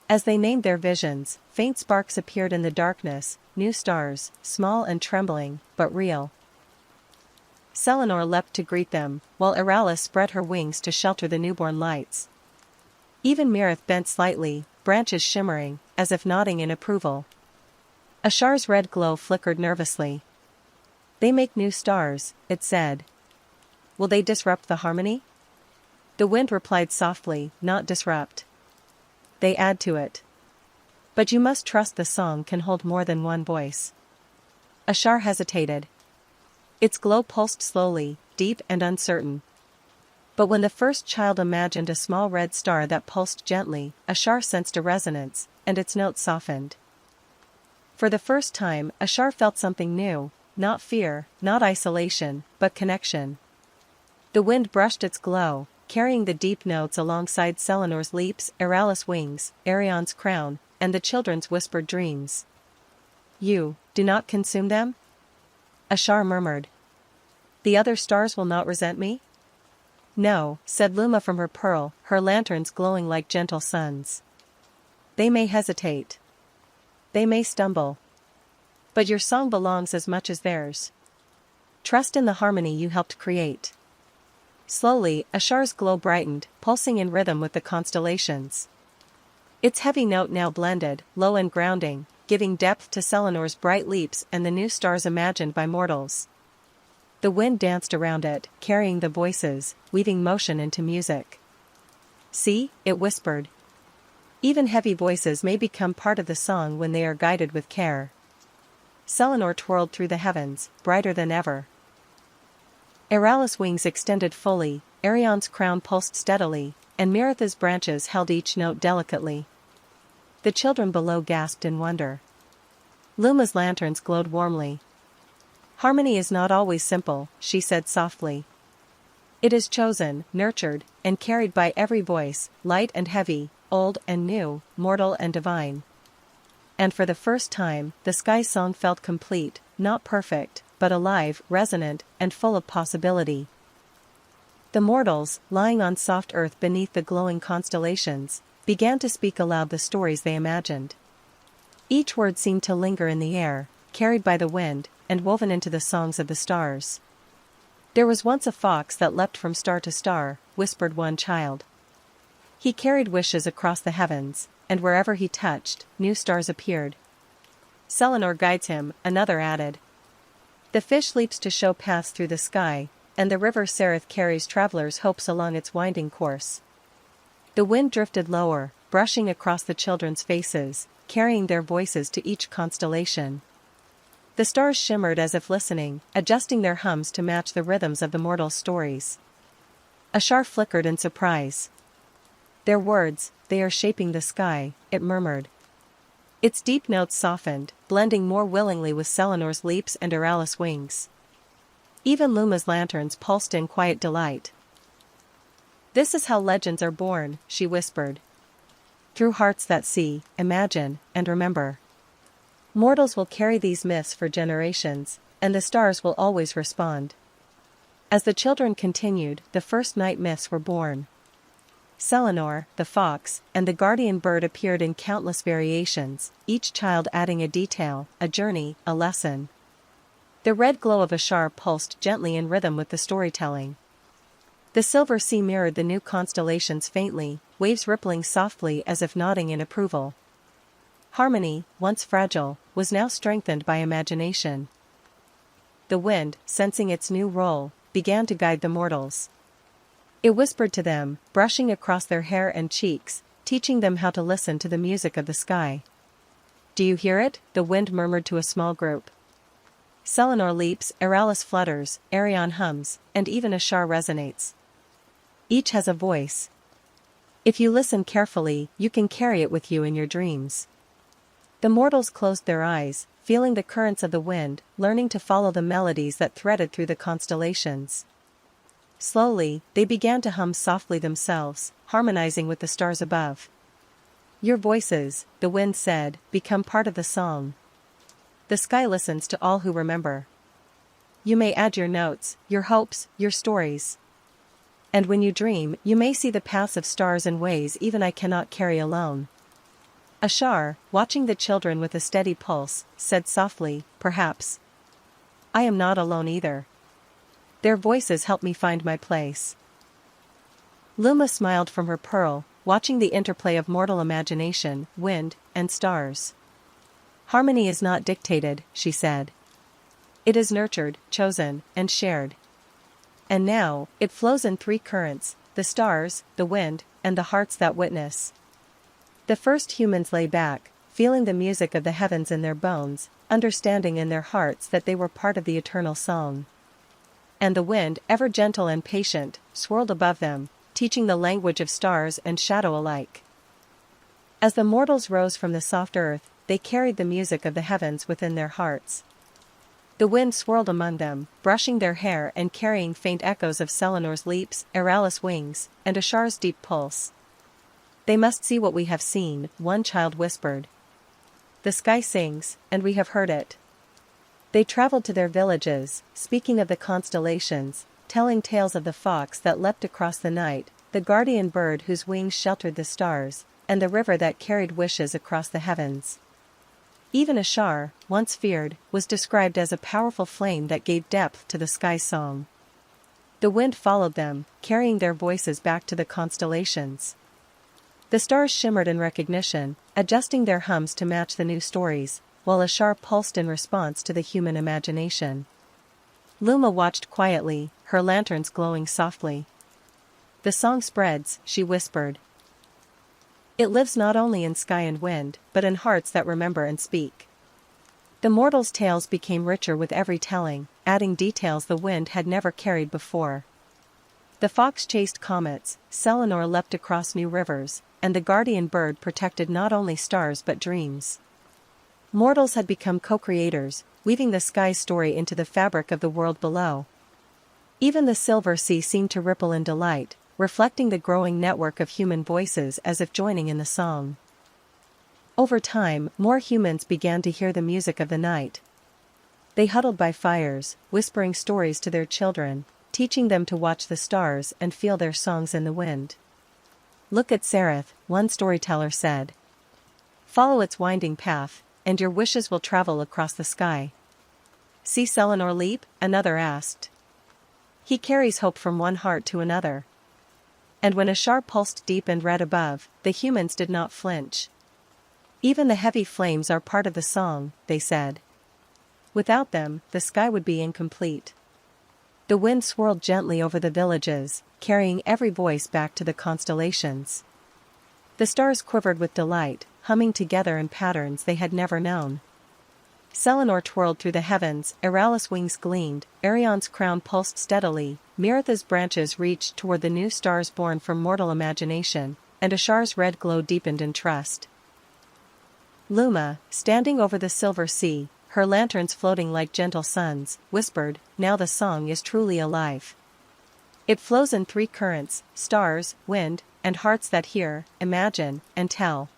S1: As they named their visions, faint sparks appeared in the darkness, new stars, small and trembling, but real. Selenor leapt to greet them, while Eralis spread her wings to shelter the newborn lights. Even Mirith bent slightly, branches shimmering, as if nodding in approval. Ashar's red glow flickered nervously. "They make new stars," it said. "Will they disrupt the harmony?" The wind replied softly, "Not disrupt. They add to it. But you must trust the song can hold more than one voice." Ashar hesitated. Its glow pulsed slowly, deep and uncertain. But when the first child imagined a small red star that pulsed gently, Ashar sensed a resonance, and its notes softened. For the first time, Ashar felt something new, not fear, not isolation, but connection. The wind brushed its glow, carrying the deep notes alongside Selenor's leaps, Eralis' wings, Arion's crown, and the children's whispered dreams. "You do not consume them?" Ashar murmured. "The other stars will not resent me?" "No," said Luma from her pearl, her lanterns glowing like gentle suns. "They may hesitate. They may stumble. But your song belongs as much as theirs. Trust in the harmony you helped create." Slowly, Ashar's glow brightened, pulsing in rhythm with the constellations. Its heavy note now blended, low and grounding, giving depth to Selenor's bright leaps and the new stars imagined by mortals. The wind danced around it, carrying the voices, weaving motion into music. "See," it whispered. "Even heavy voices may become part of the song when they are guided with care." Selenor twirled through the heavens, brighter than ever. Eralis' wings extended fully, Arion's crown pulsed steadily, and Mirith's branches held each note delicately. The children below gasped in wonder. Luma's lanterns glowed warmly. "Harmony is not always simple," she said softly. "It is chosen, nurtured, and carried by every voice, light and heavy, old and new, mortal and divine." And for the first time, the sky's song felt complete, not perfect, but alive, resonant, and full of possibility. The mortals, lying on soft earth beneath the glowing constellations, began to speak aloud the stories they imagined. Each word seemed to linger in the air, carried by the wind, and woven into the songs of the stars. "There was once a fox that leapt from star to star," whispered one child. "He carried wishes across the heavens, and wherever he touched, new stars appeared." "Selenor guides him," another added. "The fish leaps to show paths through the sky, and the river Sereth carries travelers' hopes along its winding course." The wind drifted lower, brushing across the children's faces, carrying their voices to each constellation. The stars shimmered as if listening, adjusting their hums to match the rhythms of the mortal stories. Ashar flickered in surprise. "Their words, they are shaping the sky," it murmured. Its deep notes softened, blending more willingly with Selenor's leaps and Eralis' wings. Even Luma's lanterns pulsed in quiet delight. "This is how legends are born," she whispered. "Through hearts that see, imagine, and remember. Mortals will carry these myths for generations, and the stars will always respond." As the children continued, the first night myths were born. Selenor, the fox, and the guardian bird appeared in countless variations, each child adding a detail, a journey, a lesson. The red glow of Ashar pulsed gently in rhythm with the storytelling. The silver sea mirrored the new constellations faintly, waves rippling softly as if nodding in approval. Harmony, once fragile, was now strengthened by imagination. The wind, sensing its new role, began to guide the mortals. It whispered to them, brushing across their hair and cheeks, teaching them how to listen to the music of the sky. "Do you hear it?" the wind murmured to a small group. Selenor leaps, Eralis flutters, Arion hums, and even Ashar resonates. Each has a voice. If you listen carefully, you can carry it with you in your dreams. The mortals closed their eyes, feeling the currents of the wind, learning to follow the melodies that threaded through the constellations. Slowly, they began to hum softly themselves, harmonizing with the stars above. "Your voices," the wind said, "become part of the song. The sky listens to all who remember. You may add your notes, your hopes, your stories. And when you dream, you may see the paths of stars in ways even I cannot carry alone." Ashar, watching the children with a steady pulse, said softly, "Perhaps I am not alone either. Their voices help me find my place." Luma smiled from her pearl, watching the interplay of mortal imagination, wind, and stars. "Harmony is not dictated," she said. "It is nurtured, chosen, and shared. And now, it flows in three currents: the stars, the wind, and the hearts that witness." The first humans lay back, feeling the music of the heavens in their bones, understanding in their hearts that they were part of the eternal song. And the wind, ever gentle and patient, swirled above them, teaching the language of stars and shadow alike. As the mortals rose from the soft earth, they carried the music of the heavens within their hearts. The wind swirled among them, brushing their hair and carrying faint echoes of Selenor's leaps, Eralis' wings, and Ashar's deep pulse. "They must see what we have seen," one child whispered. "The sky sings, and we have heard it." They traveled to their villages, speaking of the constellations, telling tales of the fox that leapt across the night, the guardian bird whose wings sheltered the stars, and the river that carried wishes across the heavens. Even Ashar, once feared, was described as a powerful flame that gave depth to the sky's song. The wind followed them, carrying their voices back to the constellations. The stars shimmered in recognition, adjusting their hums to match the new stories, while Ashar pulsed in response to the human imagination. Luma watched quietly, her lanterns glowing softly. "The song spreads," she whispered. "It lives not only in sky and wind, but in hearts that remember and speak." The mortals' tales became richer with every telling, adding details the wind had never carried before. The fox chased comets, Selenor leapt across new rivers, and the guardian bird protected not only stars but dreams. Mortals had become co-creators, weaving the sky's story into the fabric of the world below. Even the silver sea seemed to ripple in delight, reflecting the growing network of human voices as if joining in the song. Over time, more humans began to hear the music of the night. They huddled by fires, whispering stories to their children, teaching them to watch the stars and feel their songs in the wind. "Look at Sereth," one storyteller said. "Follow its winding path, and your wishes will travel across the sky." "See Selenor leap?" another asked. "He carries hope from one heart to another." And when Ashar pulsed deep and red above, the humans did not flinch. "Even the heavy flames are part of the song," they said. "Without them, the sky would be incomplete." The wind swirled gently over the villages, carrying every voice back to the constellations. The stars quivered with delight, humming together in patterns they had never known. Selenor twirled through the heavens, Eralis' wings gleamed, Arion's crown pulsed steadily, Miratha's branches reached toward the new stars born from mortal imagination, and Ashar's red glow deepened in trust. Luma, standing over the silver sea, her lanterns floating like gentle suns, whispered, "Now the song is truly alive. It flows in three currents: stars, wind, and hearts that hear, imagine, and tell."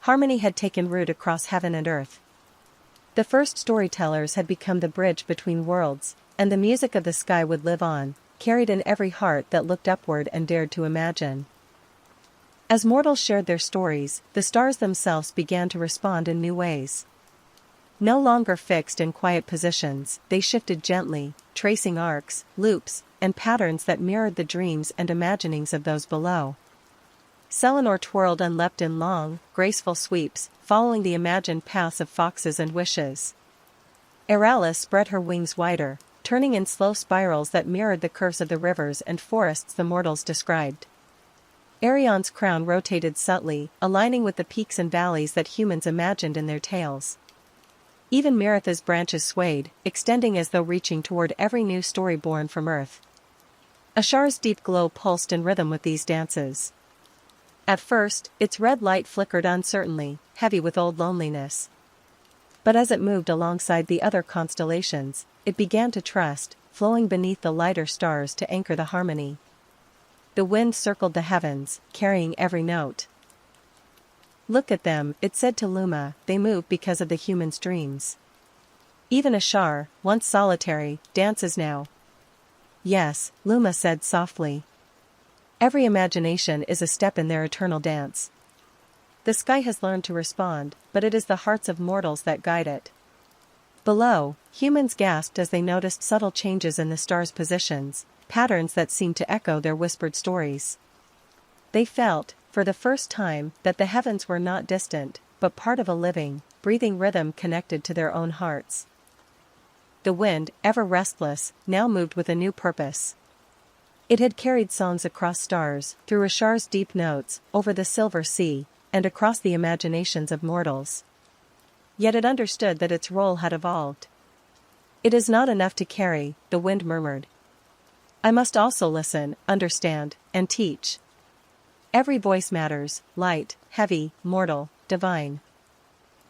S1: Harmony had taken root across heaven and earth. The first storytellers had become the bridge between worlds, and the music of the sky would live on, carried in every heart that looked upward and dared to imagine. As mortals shared their stories, the stars themselves began to respond in new ways. No longer fixed in quiet positions, they shifted gently, tracing arcs, loops, and patterns that mirrored the dreams and imaginings of those below. Selenor twirled and leapt in long, graceful sweeps, following the imagined paths of foxes and wishes. Eralis spread her wings wider, turning in slow spirals that mirrored the curves of the rivers and forests the mortals described. Arion's crown rotated subtly, aligning with the peaks and valleys that humans imagined in their tales. Even Miratha's branches swayed, extending as though reaching toward every new story born from earth. Ashar's deep glow pulsed in rhythm with these dances. At first, its red light flickered uncertainly, heavy with old loneliness. But as it moved alongside the other constellations, it began to trust, flowing beneath the lighter stars to anchor the harmony. The wind circled the heavens, carrying every note. "Look at them," it said to Luma, "they move because of the human's dreams. Even Ashar, once solitary, dances now." "Yes," Luma said softly. "Every imagination is a step in their eternal dance." The sky has learned to respond, but it is the hearts of mortals that guide it. Below, humans gasped as they noticed subtle changes in the stars' positions, patterns that seemed to echo their whispered stories. They felt, for the first time, that the heavens were not distant, but part of a living, breathing rhythm connected to their own hearts. The wind, ever restless, now moved with a new purpose. It had carried songs across stars, through Ashar's deep notes, over the silver sea, and across the imaginations of mortals. Yet it understood that its role had evolved. "It is not enough to carry," the wind murmured. "I must also listen, understand, and teach. Every voice matters, light, heavy, mortal, divine."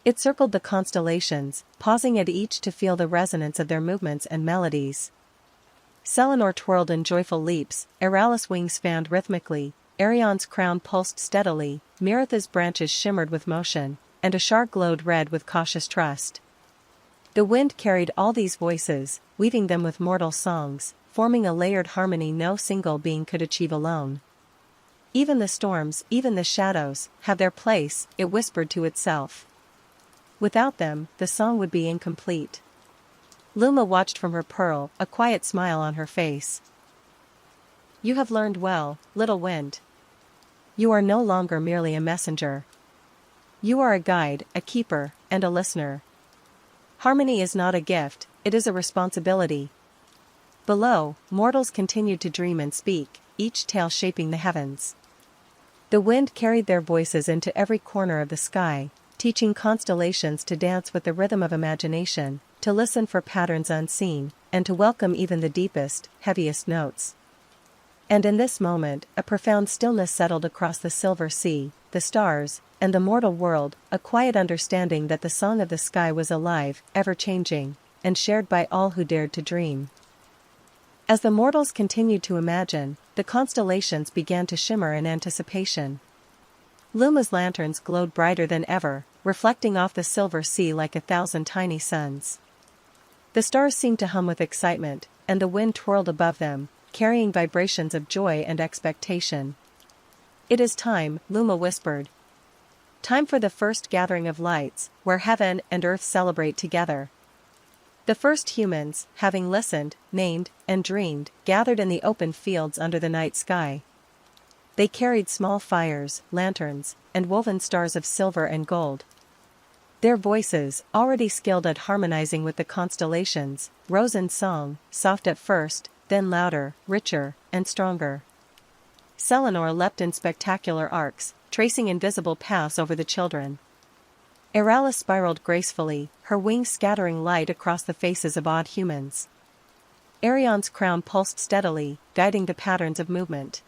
S1: It circled the constellations, pausing at each to feel the resonance of their movements and melodies. Selenor twirled in joyful leaps, Eralis' wings fanned rhythmically, Arion's crown pulsed steadily, Meritha's branches shimmered with motion, and Ashar glowed red with cautious trust. The wind carried all these voices, weaving them with mortal songs, forming a layered harmony no single being could achieve alone. "Even the storms, even the shadows, have their place," it whispered to itself. Without them, the song would be incomplete. Luma watched from her pearl, a quiet smile on her face. "You have learned well, little wind. You are no longer merely a messenger. You are a guide, a keeper, and a listener. Harmony is not a gift, it is a responsibility." Below, mortals continued to dream and speak, each tale shaping the heavens. The wind carried their voices into every corner of the sky, teaching constellations to dance with the rhythm of imagination, to listen for patterns unseen, and to welcome even the deepest, heaviest notes. And in this moment, a profound stillness settled across the silver sea, the stars, and the mortal world, a quiet understanding that the song of the sky was alive, ever-changing, and shared by all who dared to dream. As the mortals continued to imagine, the constellations began to shimmer in anticipation. Luma's lanterns glowed brighter than ever, reflecting off the silver sea like 1,000 tiny suns. The stars seemed to hum with excitement, and the wind twirled above them, carrying vibrations of joy and expectation. "It is time," Luma whispered. "Time for the first gathering of lights, where heaven and earth celebrate together." The first humans, having listened, named, and dreamed, gathered in the open fields under the night sky. They carried small fires, lanterns, and woven stars of silver and gold. Their voices, already skilled at harmonizing with the constellations, rose in song, soft at first, then louder, richer, and stronger. Selenor leapt in spectacular arcs, tracing invisible paths over the children. Eralis spiraled gracefully, her wings scattering light across the faces of awed humans. Arion's crown pulsed steadily, guiding the patterns of movement.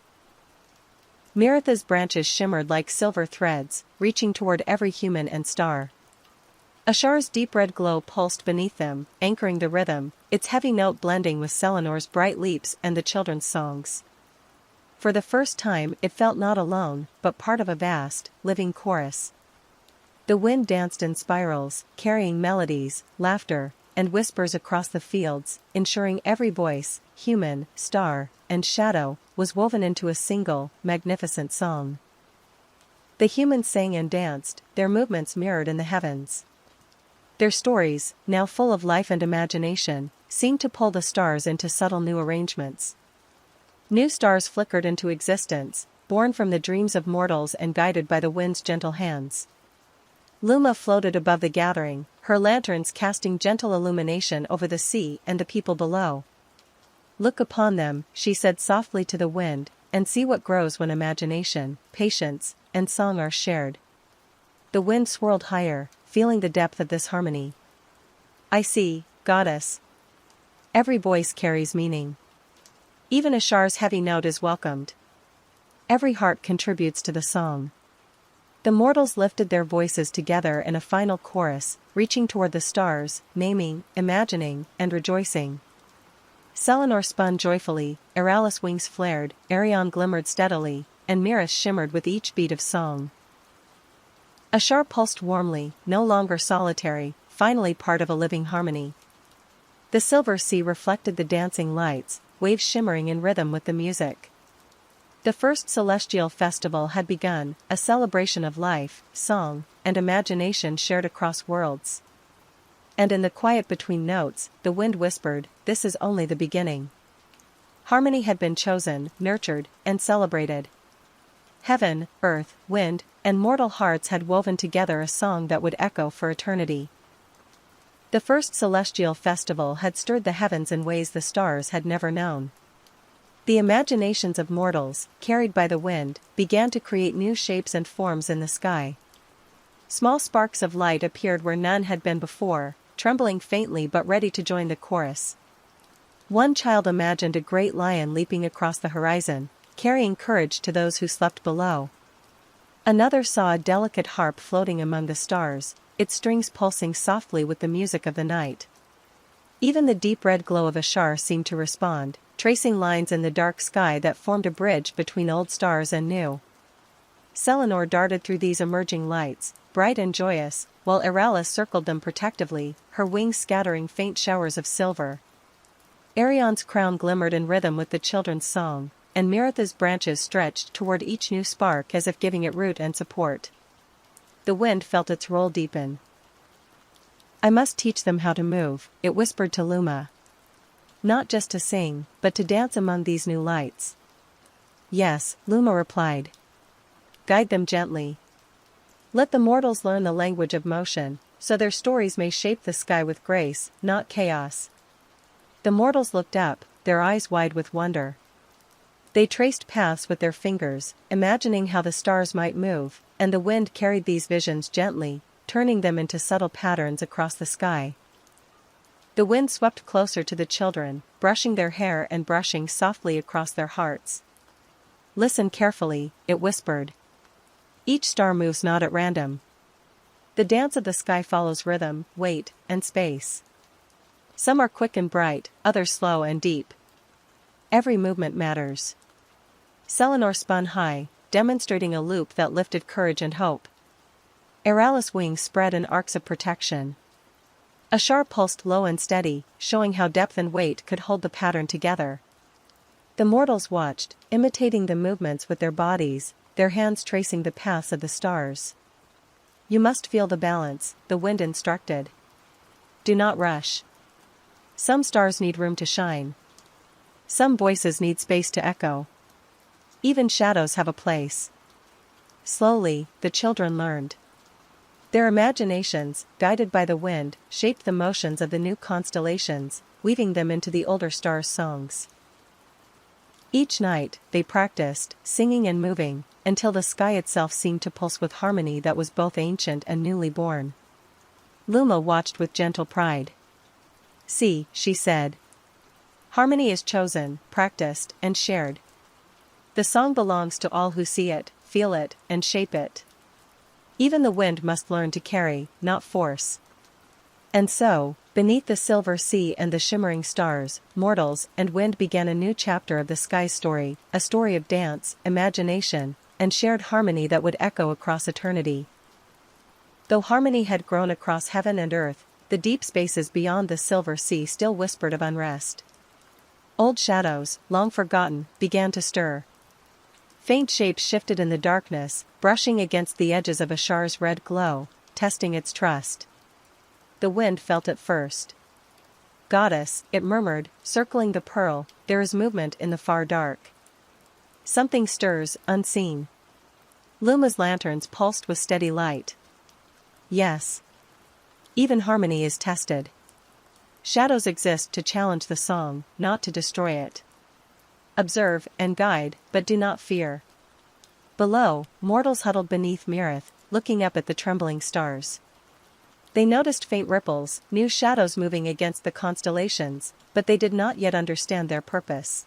S1: Meritha's branches shimmered like silver threads, reaching toward every human and star. Ashar's deep red glow pulsed beneath them, anchoring the rhythm, its heavy note blending with Selenor's bright leaps and the children's songs. For the first time it felt not alone, but part of a vast, living chorus. The wind danced in spirals, carrying melodies, laughter, and whispers across the fields, ensuring every voice, human, star, and shadow, was woven into a single, magnificent song. The humans sang and danced, their movements mirrored in the heavens. Their stories, now full of life and imagination, seemed to pull the stars into subtle new arrangements. New stars flickered into existence, born from the dreams of mortals and guided by the wind's gentle hands. Luma floated above the gathering, her lanterns casting gentle illumination over the sea and the people below. "Look upon them," she said softly to the wind, "and see what grows when imagination, patience, and song are shared." The wind swirled higher, feeling the depth of this harmony. "I see, goddess. Every voice carries meaning. Even Ashar's heavy note is welcomed. Every heart contributes to the song." The mortals lifted their voices together in a final chorus, reaching toward the stars, naming, imagining, and rejoicing. Selenor spun joyfully, Eralis' wings flared, Arion glimmered steadily, and Miras shimmered with each beat of song. Ashar pulsed warmly, no longer solitary, finally part of a living harmony. The silver sea reflected the dancing lights, waves shimmering in rhythm with the music. The first celestial festival had begun, a celebration of life, song, and imagination shared across worlds. And in the quiet between notes, the wind whispered, "This is only the beginning." Harmony had been chosen, nurtured, and celebrated. Heaven, earth, wind, and mortal hearts had woven together a song that would echo for eternity. The first celestial festival had stirred the heavens in ways the stars had never known. The imaginations of mortals, carried by the wind, began to create new shapes and forms in the sky. Small sparks of light appeared where none had been before, trembling faintly but ready to join the chorus. One child imagined a great lion leaping across the horizon, carrying courage to those who slept below. Another saw a delicate harp floating among the stars, its strings pulsing softly with the music of the night. Even the deep red glow of a star seemed to respond, tracing lines in the dark sky that formed a bridge between old stars and new. Selenor darted through these emerging lights, bright and joyous, while Eralis circled them protectively, her wings scattering faint showers of silver. Arion's crown glimmered in rhythm with the children's song, and Meritha's branches stretched toward each new spark as if giving it root and support. The wind felt its role deepen. "I must teach them how to move," it whispered to Luma. "Not just to sing, but to dance among these new lights." "Yes," Luma replied. "Guide them gently. Let the mortals learn the language of motion, so their stories may shape the sky with grace, not chaos." The mortals looked up, their eyes wide with wonder. They traced paths with their fingers, imagining how the stars might move, and the wind carried these visions gently, turning them into subtle patterns across the sky. The wind swept closer to the children, brushing their hair and brushing softly across their hearts. "Listen carefully," it whispered. "Each star moves not at random. The dance of the sky follows rhythm, weight, and space. Some are quick and bright, others slow and deep. Every movement matters." Selenor spun high, demonstrating a loop that lifted courage and hope. Eralis' wings spread in arcs of protection. Ashar pulsed low and steady, showing how depth and weight could hold the pattern together. The mortals watched, imitating the movements with their bodies, their hands tracing the paths of the stars. "You must feel the balance," the wind instructed. "Do not rush. Some stars need room to shine. Some voices need space to echo. Even shadows have a place." Slowly, the children learned. Their imaginations, guided by the wind, shaped the motions of the new constellations, weaving them into the older stars' songs. Each night, they practiced, singing and moving, until the sky itself seemed to pulse with harmony that was both ancient and newly born. Luma watched with gentle pride. "See," she said. "Harmony is chosen, practiced, and shared. The song belongs to all who see it, feel it, and shape it. Even the wind must learn to carry, not force." And so, beneath the silver sea and the shimmering stars, mortals and wind began a new chapter of the sky's story, a story of dance, imagination, and shared harmony that would echo across eternity. Though harmony had grown across heaven and earth, the deep spaces beyond the silver sea still whispered of unrest. Old shadows, long forgotten, began to stir. Faint shapes shifted in the darkness, brushing against the edges of Ashar's red glow, testing its trust. The wind felt it first. "Goddess," it murmured, circling the pearl, "there is movement in the far dark. Something stirs, unseen." Luma's lanterns pulsed with steady light. "Yes. Even harmony is tested. Shadows exist to challenge the song, not to destroy it. Observe and guide, but do not fear." Below, mortals huddled beneath Mirith, looking up at the trembling stars. They noticed faint ripples, new shadows moving against the constellations, but they did not yet understand their purpose.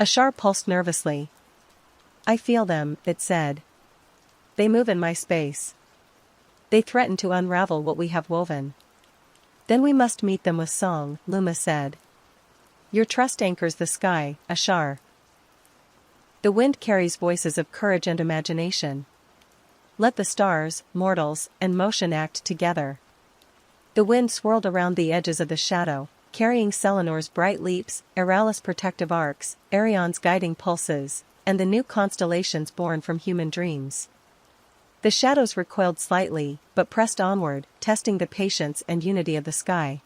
S1: Ashar pulsed nervously. "I feel them," it said. "They move in my space. They threaten to unravel what we have woven." "Then we must meet them with song," Luma said. "Your trust anchors the sky, Ashar. The wind carries voices of courage and imagination. Let the stars, mortals, and motion act together." The wind swirled around the edges of the shadow, carrying Selenor's bright leaps, Eralis' protective arcs, Arion's guiding pulses, and the new constellations born from human dreams. The shadows recoiled slightly, but pressed onward, testing the patience and unity of the sky.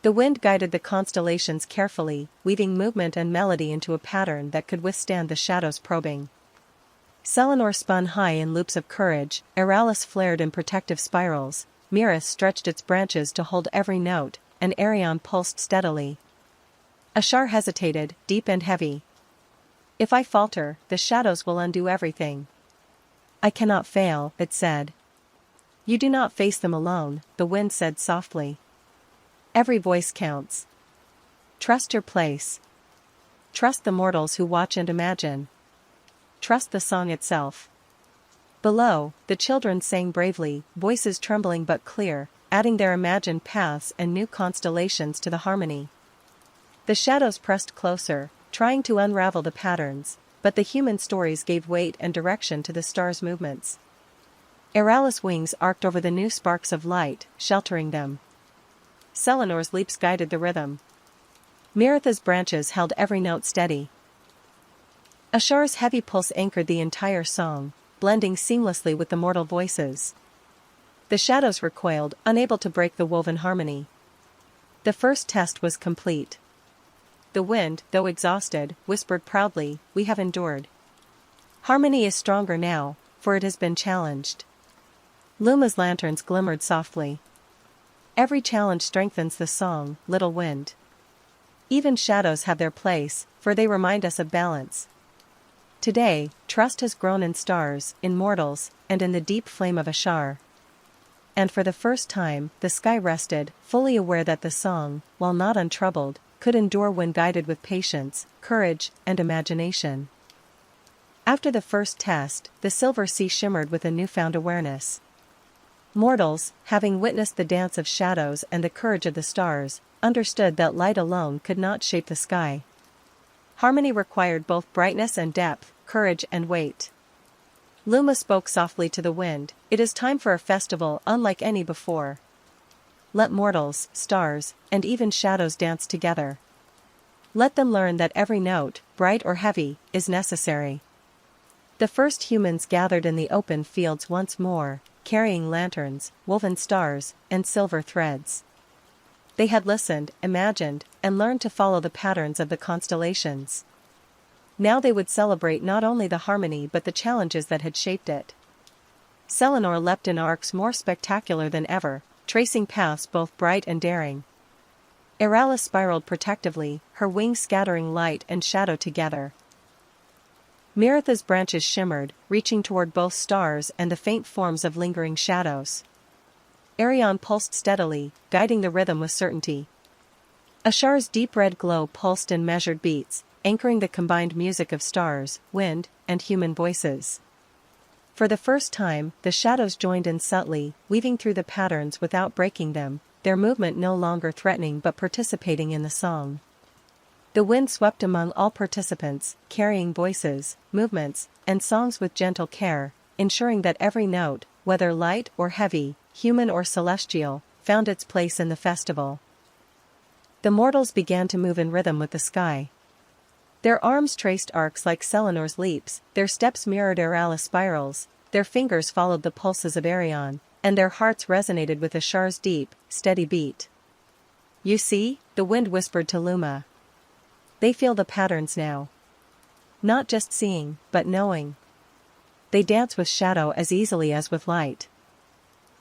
S1: The wind guided the constellations carefully, weaving movement and melody into a pattern that could withstand the shadows' probing. Selenor spun high in loops of courage, Eralis flared in protective spirals, Myrrh stretched its branches to hold every note, and Arion pulsed steadily. Ashar hesitated, deep and heavy. "If I falter, the shadows will undo everything." "I cannot fail," it said. "You do not face them alone," the wind said softly. "Every voice counts. Trust your place. Trust the mortals who watch and imagine. Trust the song itself." Below, the children sang bravely, voices trembling but clear, adding their imagined paths and new constellations to the harmony. The shadows pressed closer, trying to unravel the patterns, but the human stories gave weight and direction to the stars' movements. Eralis' wings arced over the new sparks of light, sheltering them. Selenor's leaps guided the rhythm. Myrrh's branches held every note steady. Ashar's heavy pulse anchored the entire song, blending seamlessly with the mortal voices. The shadows recoiled, unable to break the woven harmony. The first test was complete. The wind, though exhausted, whispered proudly, "We have endured. Harmony is stronger now, for it has been challenged." Luma's lanterns glimmered softly. "Every challenge strengthens the song, little wind. Even shadows have their place, for they remind us of balance. Today, trust has grown in stars, in mortals, and in the deep flame of Ashar." And for the first time, the sky rested, fully aware that the song, while not untroubled, could endure when guided with patience, courage, and imagination. After the first test, the silver sea shimmered with a newfound awareness. Mortals, having witnessed the dance of shadows and the courage of the stars, understood that light alone could not shape the sky. Harmony required both brightness and depth, courage and weight. Luma spoke softly to the wind, "It is time for a festival unlike any before. Let mortals, stars, and even shadows dance together. Let them learn that every note, bright or heavy, is necessary." The first humans gathered in the open fields once more, carrying lanterns, woven stars, and silver threads. They had listened, imagined, and learned to follow the patterns of the constellations. Now they would celebrate not only the harmony but the challenges that had shaped it. Selenor leapt in arcs more spectacular than ever, tracing paths both bright and daring. Eralis spiraled protectively, her wings scattering light and shadow together. Myrrh's branches shimmered, reaching toward both stars and the faint forms of lingering shadows. Arion pulsed steadily, guiding the rhythm with certainty. Ashar's deep red glow pulsed in measured beats, anchoring the combined music of stars, wind, and human voices. For the first time, the shadows joined in subtly, weaving through the patterns without breaking them, their movement no longer threatening but participating in the song. The wind swept among all participants, carrying voices, movements, and songs with gentle care, ensuring that every note, whether light or heavy, human or celestial, found its place in the festival. The mortals began to move in rhythm with the sky. Their arms traced arcs like Selenor's leaps, their steps mirrored Eralis' spirals, their fingers followed the pulses of Arion, and their hearts resonated with Ashar's deep, steady beat. "You see," the wind whispered to Luma. "They feel the patterns now. Not just seeing, but knowing. They dance with shadow as easily as with light."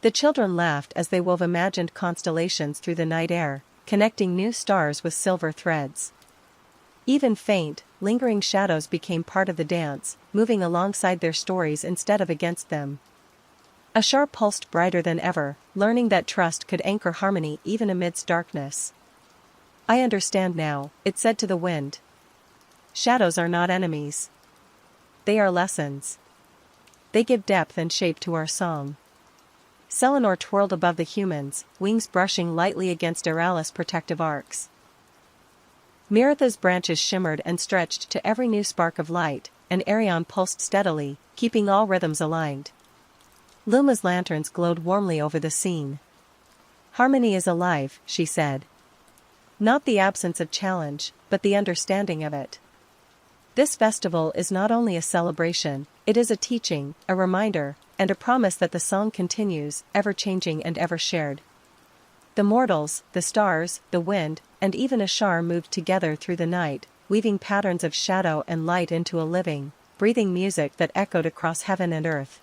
S1: The children laughed as they wove imagined constellations through the night air, connecting new stars with silver threads. Even faint, lingering shadows became part of the dance, moving alongside their stories instead of against them. Ashar pulsed brighter than ever, learning that trust could anchor harmony even amidst darkness. "I understand now," it said to the wind. "Shadows are not enemies. They are lessons. They give depth and shape to our song." Selenor twirled above the humans, wings brushing lightly against Eralis' protective arcs. Myrrh's branches shimmered and stretched to every new spark of light, and Arion pulsed steadily, keeping all rhythms aligned. Luma's lanterns glowed warmly over the scene. "Harmony is alive," she said. "Not the absence of challenge, but the understanding of it." This festival is not only a celebration, it is a teaching, a reminder, and a promise that the song continues, ever-changing and ever-shared. The mortals, the stars, the wind, and even Ashar moved together through the night, weaving patterns of shadow and light into a living, breathing music that echoed across heaven and earth.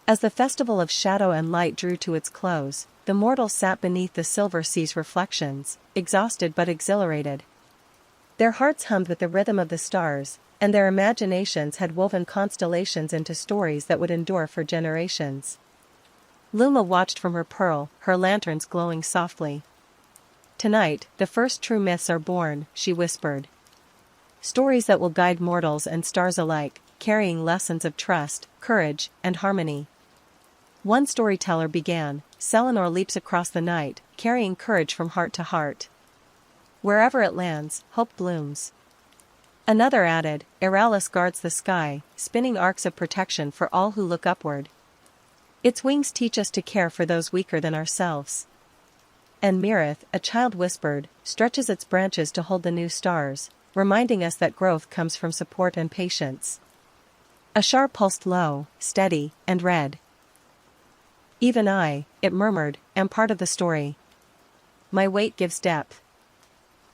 S1: As the festival of shadow and light drew to its close, the mortals sat beneath the silver sea's reflections, exhausted but exhilarated. Their hearts hummed with the rhythm of the stars, and their imaginations had woven constellations into stories that would endure for generations. Luma watched from her pearl, her lanterns glowing softly. "Tonight, the first true myths are born," she whispered. "Stories that will guide mortals and stars alike, carrying lessons of trust, courage, and harmony." One storyteller began, "Selenor leaps across the night, carrying courage from heart to heart. Wherever it lands, hope blooms." Another added, "Eralis guards the sky, spinning arcs of protection for all who look upward. Its wings teach us to care for those weaker than ourselves." And Mirith, a child whispered, "Stretches its branches to hold the new stars, reminding us that growth comes from support and patience." Ashar pulsed low, steady, and red. "Even I," it murmured, "am part of the story. My weight gives depth.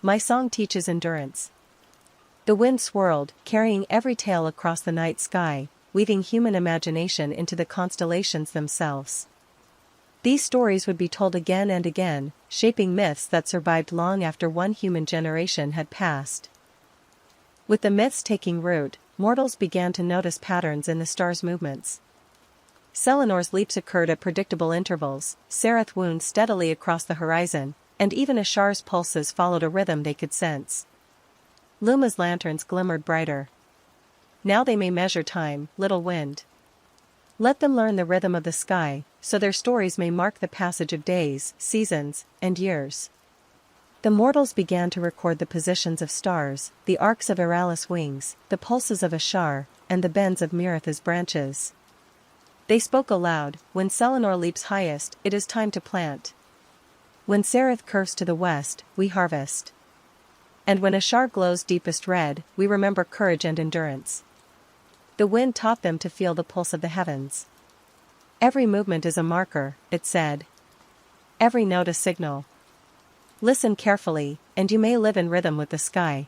S1: My song teaches endurance." The wind swirled, carrying every tale across the night sky, weaving human imagination into the constellations themselves. These stories would be told again and again, shaping myths that survived long after one human generation had passed. With the myths taking root, mortals began to notice patterns in the stars' movements. Selenor's leaps occurred at predictable intervals, Sereth wound steadily across the horizon, and even Ashar's pulses followed a rhythm they could sense. Luma's lanterns glimmered brighter. "Now they may measure time, little wind. Let them learn the rhythm of the sky, so their stories may mark the passage of days, seasons, and years." The mortals began to record the positions of stars, the arcs of Eralis' wings, the pulses of Ashar, and the bends of Mirith's branches. They spoke aloud, "When Selenor leaps highest, it is time to plant. When Sereth curves to the west, we harvest. And when Ashar glows deepest red, we remember courage and endurance." The wind taught them to feel the pulse of the heavens. "Every movement is a marker," it said. "Every note a signal. Listen carefully, and you may live in rhythm with the sky."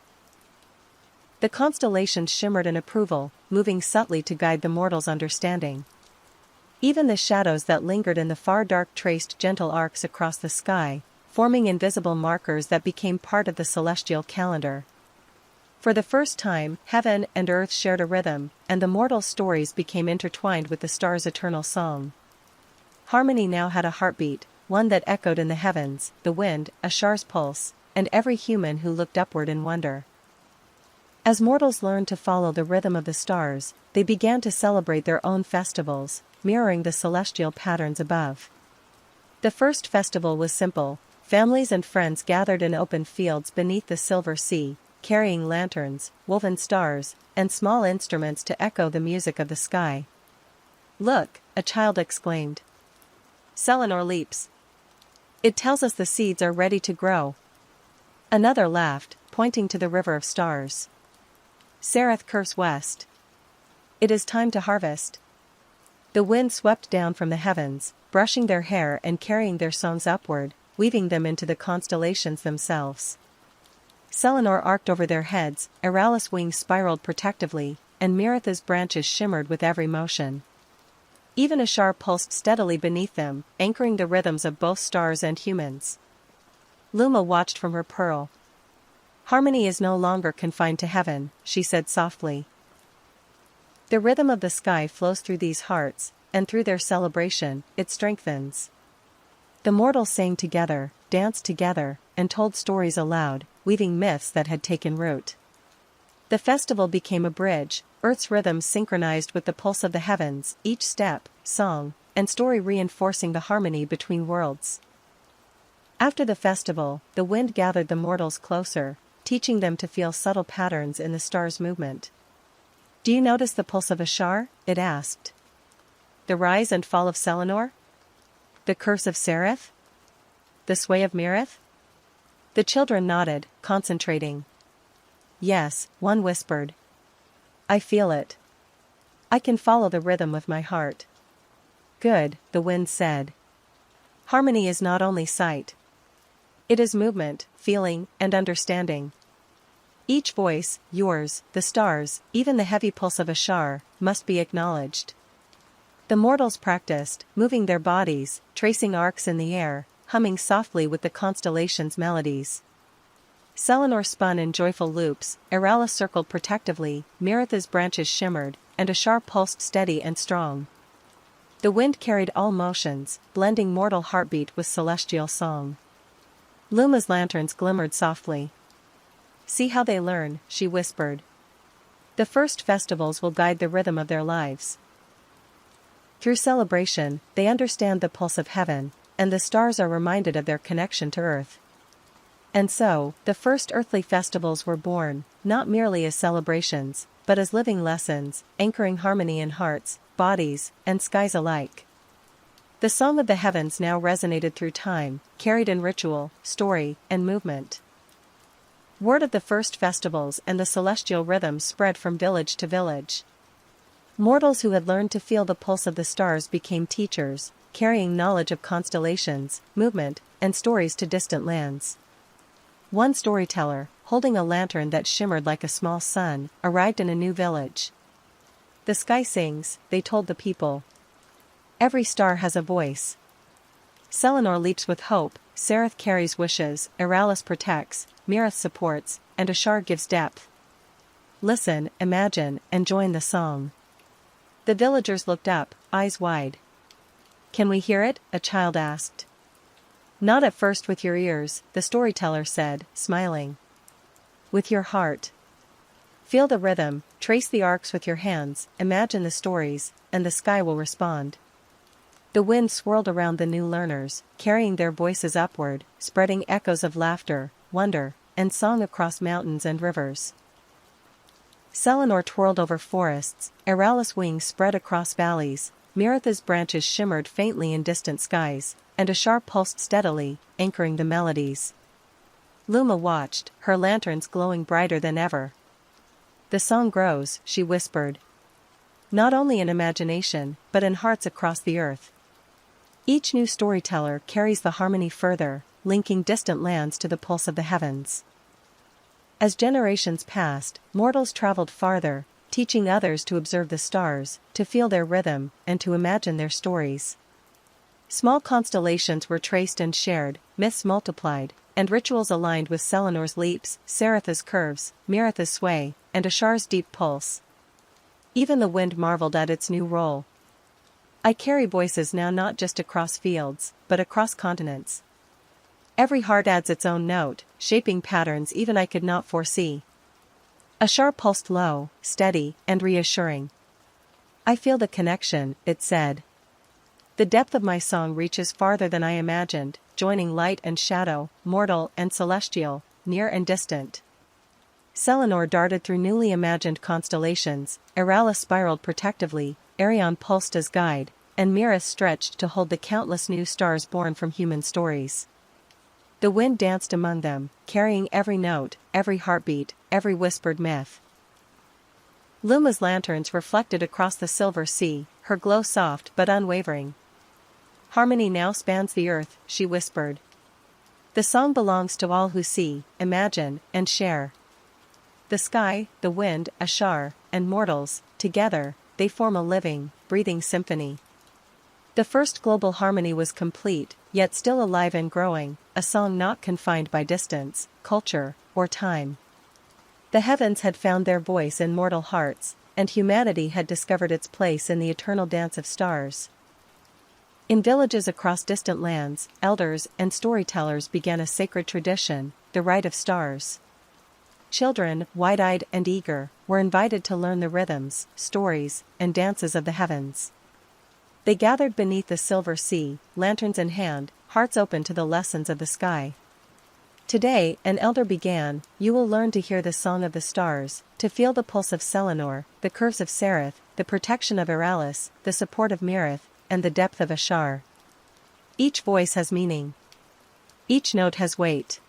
S1: The constellations shimmered in approval, moving subtly to guide the mortals' understanding. Even the shadows that lingered in the far dark traced gentle arcs across the sky, forming invisible markers that became part of the celestial calendar. For the first time, heaven and earth shared a rhythm, and the mortal stories became intertwined with the stars' eternal song. Harmony now had a heartbeat, one that echoed in the heavens, the wind, Ashar's pulse, and every human who looked upward in wonder. As mortals learned to follow the rhythm of the stars, they began to celebrate their own festivals, mirroring the celestial patterns above. The first festival was simple. Families and friends gathered in open fields beneath the silver sea, carrying lanterns, woven stars, and small instruments to echo the music of the sky. "Look," a child exclaimed. "Selenor leaps. It tells us the seeds are ready to grow." Another laughed, pointing to the river of stars. "Sereth curves west. It is time to harvest." The wind swept down from the heavens, brushing their hair and carrying their songs upward, weaving them into the constellations themselves. Selenor arced over their heads, Eralis' wings spiraled protectively, and Mirith's branches shimmered with every motion. Even Ashar pulsed steadily beneath them, anchoring the rhythms of both stars and humans. Luma watched from her pearl. "Harmony is no longer confined to heaven," she said softly. "The rhythm of the sky flows through these hearts, and through their celebration, it strengthens." The mortals sang together, danced together, and told stories aloud, weaving myths that had taken root. The festival became a bridge, Earth's rhythms synchronized with the pulse of the heavens, each step, song, and story reinforcing the harmony between worlds. After the festival, the wind gathered the mortals closer, teaching them to feel subtle patterns in the stars' movement. "Do you notice the pulse of Ashar?" it asked. "The rise and fall of Selenor? The curse of Sereth? The sway of Mirith?" The children nodded, concentrating. Yes, one whispered. I feel it. I can follow the rhythm with my heart. Good, the wind said. Harmony is not only sight. It is movement, feeling, and understanding. Each voice, yours, the stars, even the heavy pulse of a shar, must be acknowledged. The mortals practiced, moving their bodies, tracing arcs in the air, humming softly with the constellations' melodies. Selenor spun in joyful loops, Eralis circled protectively, Meritha's branches shimmered, and Ashar pulsed steady and strong. The wind carried all motions, blending mortal heartbeat with celestial song. Luma's lanterns glimmered softly. See how they learn, she whispered. The first festivals will guide the rhythm of their lives. Through celebration, they understand the pulse of heaven, and the stars are reminded of their connection to earth. And so, the first earthly festivals were born, not merely as celebrations, but as living lessons, anchoring harmony in hearts, bodies, and skies alike. The song of the heavens now resonated through time, carried in ritual, story, and movement. Word of the first festivals and the celestial rhythm spread from village to village. Mortals who had learned to feel the pulse of the stars became teachers, carrying knowledge of constellations, movement, and stories to distant lands. One storyteller, holding a lantern that shimmered like a small sun, arrived in a new village. The sky sings, they told the people. Every star has a voice. Selenor leaps with hope, Sereth carries wishes, Eralis protects, Mirith supports, and Ashar gives depth. Listen, imagine, and join the song. The villagers looked up, eyes wide. Can we hear it? A child asked. Not at first with your ears, the storyteller said, smiling. With your heart. Feel the rhythm, trace the arcs with your hands, imagine the stories, and the sky will respond. The wind swirled around the new learners, carrying their voices upward, spreading echoes of laughter, wonder, and song across mountains and rivers. Selenor twirled over forests, Eralis' wings spread across valleys, Meritha's branches shimmered faintly in distant skies, and Ashar pulsed steadily, anchoring the melodies. Luma watched, her lanterns glowing brighter than ever. The song grows, she whispered. Not only in imagination, but in hearts across the earth. Each new storyteller carries the harmony further, linking distant lands to the pulse of the heavens. As generations passed, mortals traveled farther, teaching others to observe the stars, to feel their rhythm, and to imagine their stories. Small constellations were traced and shared, myths multiplied, and rituals aligned with Selenor's leaps, Seretha's curves, Meritha's sway, and Ashar's deep pulse. Even the wind marveled at its new role. I carry voices now not just across fields, but across continents. Every heart adds its own note, shaping patterns even I could not foresee. Ashar pulsed low, steady, and reassuring. I feel the connection, it said. The depth of my song reaches farther than I imagined, joining light and shadow, mortal and celestial, near and distant. Selenor darted through newly imagined constellations, Eralis spiraled protectively, Arion pulsed as guide, and Mirith stretched to hold the countless new stars born from human stories. The wind danced among them, carrying every note, every heartbeat, every whispered myth. Luma's lanterns reflected across the silver sea, her glow soft but unwavering. Harmony now spans the earth, she whispered. The song belongs to all who see, imagine, and share. The sky, the wind, Ashar, and mortals, together, they form a living, breathing symphony. The first global harmony was complete, yet still alive and growing, a song not confined by distance, culture, or time. The heavens had found their voice in mortal hearts, and humanity had discovered its place in the eternal dance of stars. In villages across distant lands, elders and storytellers began a sacred tradition, the rite of stars. Children, wide-eyed and eager, were invited to learn the rhythms, stories, and dances of the heavens. They gathered beneath the silver sea, lanterns in hand, hearts open to the lessons of the sky. Today, an elder began, you will learn to hear the song of the stars, to feel the pulse of Selenor, the curves of Sereth, the protection of Eralis, the support of Mirith, and the depth of Ashar. Each voice has meaning. Each note has weight.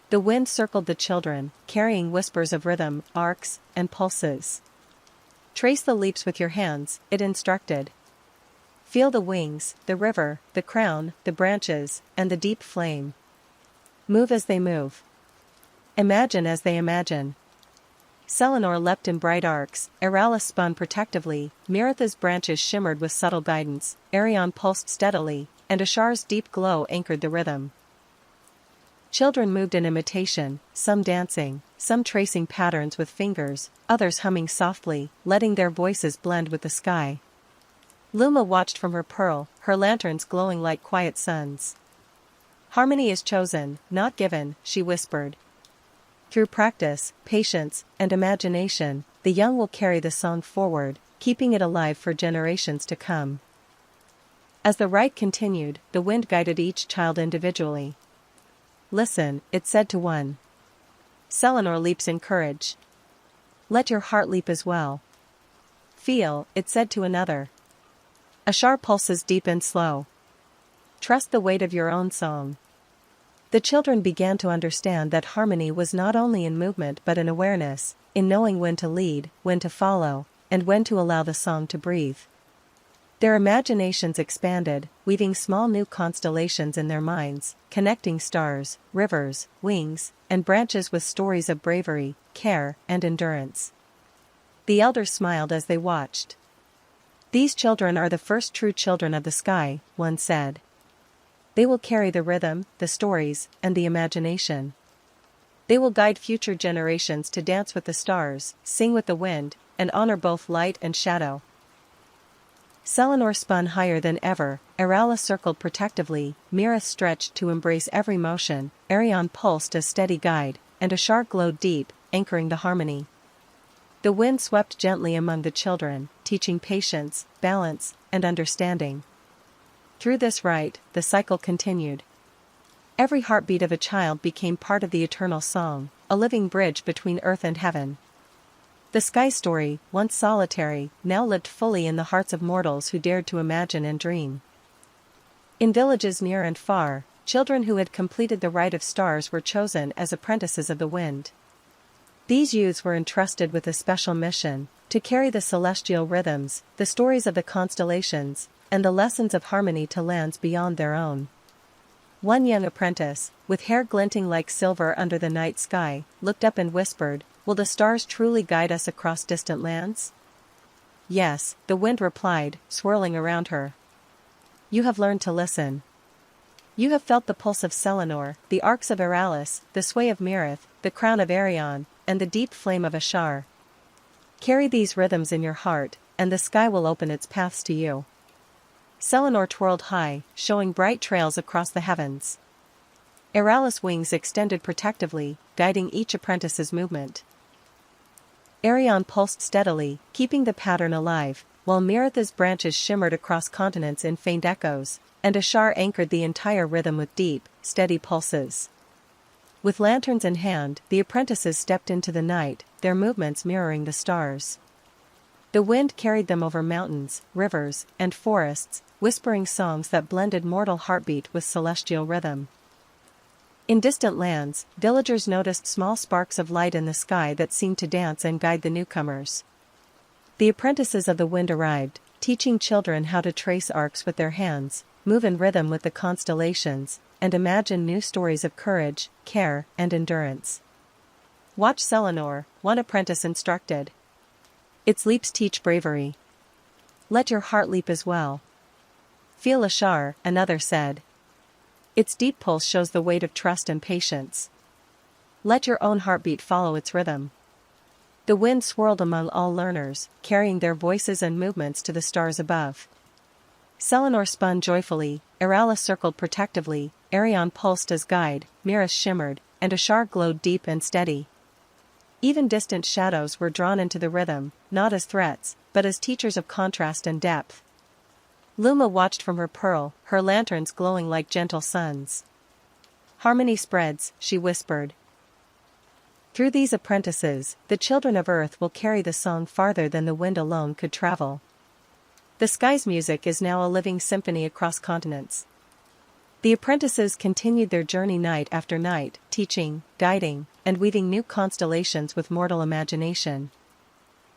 S1: The wind circled the children, carrying whispers of rhythm, arcs, and pulses. Trace the leaps with your hands, it instructed. Feel the wings, the river, the crown, the branches, and the deep flame. Move as they move. Imagine as they imagine. Selenor leapt in bright arcs, Eralis spun protectively, Miratha's branches shimmered with subtle guidance, Arion pulsed steadily, and Ashar's deep glow anchored the rhythm. Children moved in imitation, some dancing, some tracing patterns with fingers, others humming softly, letting their voices blend with the sky. Luma watched from her pearl, her lanterns glowing like quiet suns. Harmony is chosen, not given, she whispered. Through practice, patience, and imagination, the young will carry the song forward, keeping it alive for generations to come. As the rite continued, the wind guided each child individually. Listen, it said to one. Selenor leaps in courage. Let your heart leap as well. Feel, it said to another. Ashar pulses deep and slow. Trust the weight of your own song. The children began to understand that harmony was not only in movement but in awareness, in knowing when to lead, when to follow, and when to allow the song to breathe. Their imaginations expanded, weaving small new constellations in their minds, connecting stars, rivers, wings, and branches with stories of bravery, care, and endurance. The elders smiled as they watched. These children are the first true children of the sky, one said. They will carry the rhythm, the stories, and the imagination. They will guide future generations to dance with the stars, sing with the wind, and honor both light and shadow. Selenor spun higher than ever, Eralis circled protectively, Mira stretched to embrace every motion, Arion pulsed as steady guide, and Ashar glowed deep, anchoring the harmony. The wind swept gently among the children, teaching patience, balance, and understanding. Through this rite, the cycle continued. Every heartbeat of a child became part of the eternal song, a living bridge between earth and heaven. The sky story, once solitary, now lived fully in the hearts of mortals who dared to imagine and dream. In villages near and far, children who had completed the rite of stars were chosen as apprentices of the wind. These youths were entrusted with a special mission, to carry the celestial rhythms, the stories of the constellations, and the lessons of harmony to lands beyond their own. One young apprentice, with hair glinting like silver under the night sky, looked up and whispered, "Will the stars truly guide us across distant lands?" "Yes," the wind replied, swirling around her. "You have learned to listen. You have felt the pulse of Selenor, the arcs of Eralis, the sway of Mirith, the crown of Arion, and the deep flame of Ashar. Carry these rhythms in your heart, and the sky will open its paths to you." Selenor twirled high, showing bright trails across the heavens. Eralis' wings extended protectively, guiding each apprentice's movement. Arion pulsed steadily, keeping the pattern alive, while Miratha's branches shimmered across continents in faint echoes, and Ashar anchored the entire rhythm with deep, steady pulses. With lanterns in hand, the apprentices stepped into the night, their movements mirroring the stars. The wind carried them over mountains, rivers, and forests, whispering songs that blended mortal heartbeat with celestial rhythm. In distant lands, villagers noticed small sparks of light in the sky that seemed to dance and guide the newcomers. The apprentices of the wind arrived, teaching children how to trace arcs with their hands, move in rhythm with the constellations, and imagine new stories of courage, care, and endurance. "Watch Selenor," one apprentice instructed. "Its leaps teach bravery. Let your heart leap as well." "Feel Ashar," another said. "Its deep pulse shows the weight of trust and patience. Let your own heartbeat follow its rhythm." The wind swirled among all learners, carrying their voices and movements to the stars above. Selenor spun joyfully, Eralis circled protectively, Arion pulsed as guide, Miras shimmered, and Ashar glowed deep and steady. Even distant shadows were drawn into the rhythm, not as threats, but as teachers of contrast and depth. Luma watched from her pearl, her lanterns glowing like gentle suns. "Harmony spreads," she whispered. "Through these apprentices, the children of Earth will carry the song farther than the wind alone could travel. The sky's music is now a living symphony across continents." The apprentices continued their journey night after night, teaching, guiding, and weaving new constellations with mortal imagination.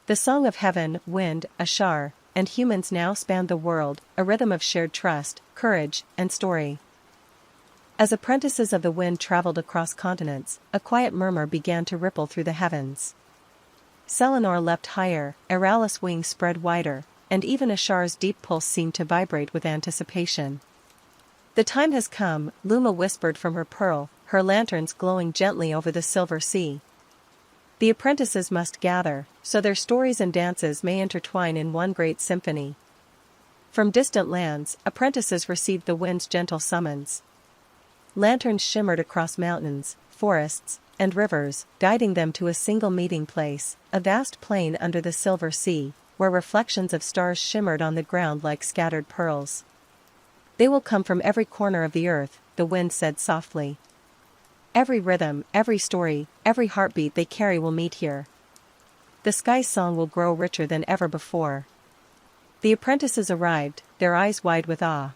S1: The song of heaven, wind, ashar, and humans now spanned the world, a rhythm of shared trust, courage, and story. As apprentices of the wind traveled across continents, a quiet murmur began to ripple through the heavens. Selenor leapt higher, Eralis' wings spread wider, and even Ashar's deep pulse seemed to vibrate with anticipation. "The time has come," Luma whispered from her pearl, her lanterns glowing gently over the silver sea. "The apprentices must gather, so their stories and dances may intertwine in one great symphony." From distant lands, apprentices received the wind's gentle summons. Lanterns shimmered across mountains, forests, and rivers, guiding them to a single meeting place, a vast plain under the silver sea, where reflections of stars shimmered on the ground like scattered pearls. "They will come from every corner of the earth," the wind said softly. "Every rhythm, every story, every heartbeat they carry will meet here. The sky's song will grow richer than ever before." The apprentices arrived, their eyes wide with awe.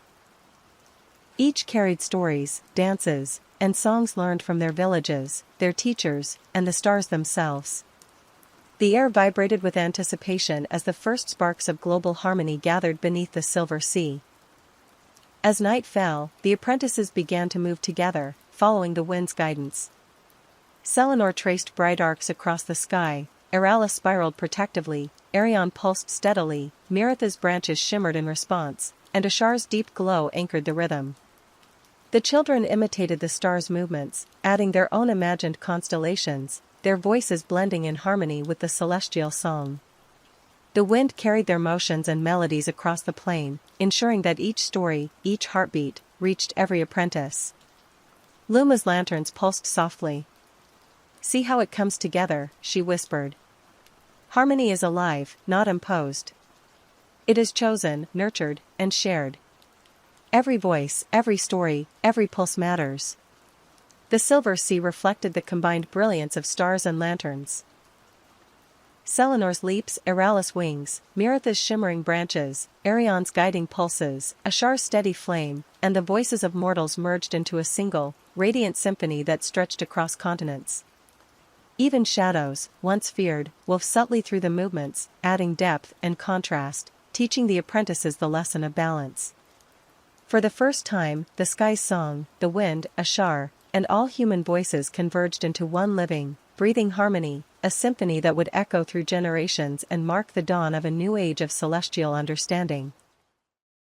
S1: Each carried stories, dances, and songs learned from their villages, their teachers, and the stars themselves. The air vibrated with anticipation as the first sparks of global harmony gathered beneath the silver sea. As night fell, the apprentices began to move together, following the wind's guidance. Selenor traced bright arcs across the sky, Eralis spiraled protectively, Arion pulsed steadily, Miratha's branches shimmered in response, and Ashar's deep glow anchored the rhythm. The children imitated the stars' movements, adding their own imagined constellations, their voices blending in harmony with the celestial song. The wind carried their motions and melodies across the plain, ensuring that each story, each heartbeat, reached every apprentice. Luma's lanterns pulsed softly. "See how it comes together," she whispered. "Harmony is alive, not imposed. It is chosen, nurtured, and shared. Every voice, every story, every pulse matters." The silver sea reflected the combined brilliance of stars and lanterns. Selenor's leaps, Eralis' wings, Miratha's shimmering branches, Arion's guiding pulses, Ashar's steady flame, and the voices of mortals merged into a single, radiant symphony that stretched across continents. Even shadows, once feared, wove subtly through the movements, adding depth and contrast, teaching the apprentices the lesson of balance. For the first time, the sky's song, the wind, Ashar, and all human voices converged into one living, breathing harmony, a symphony that would echo through generations and mark the dawn of a new age of celestial understanding.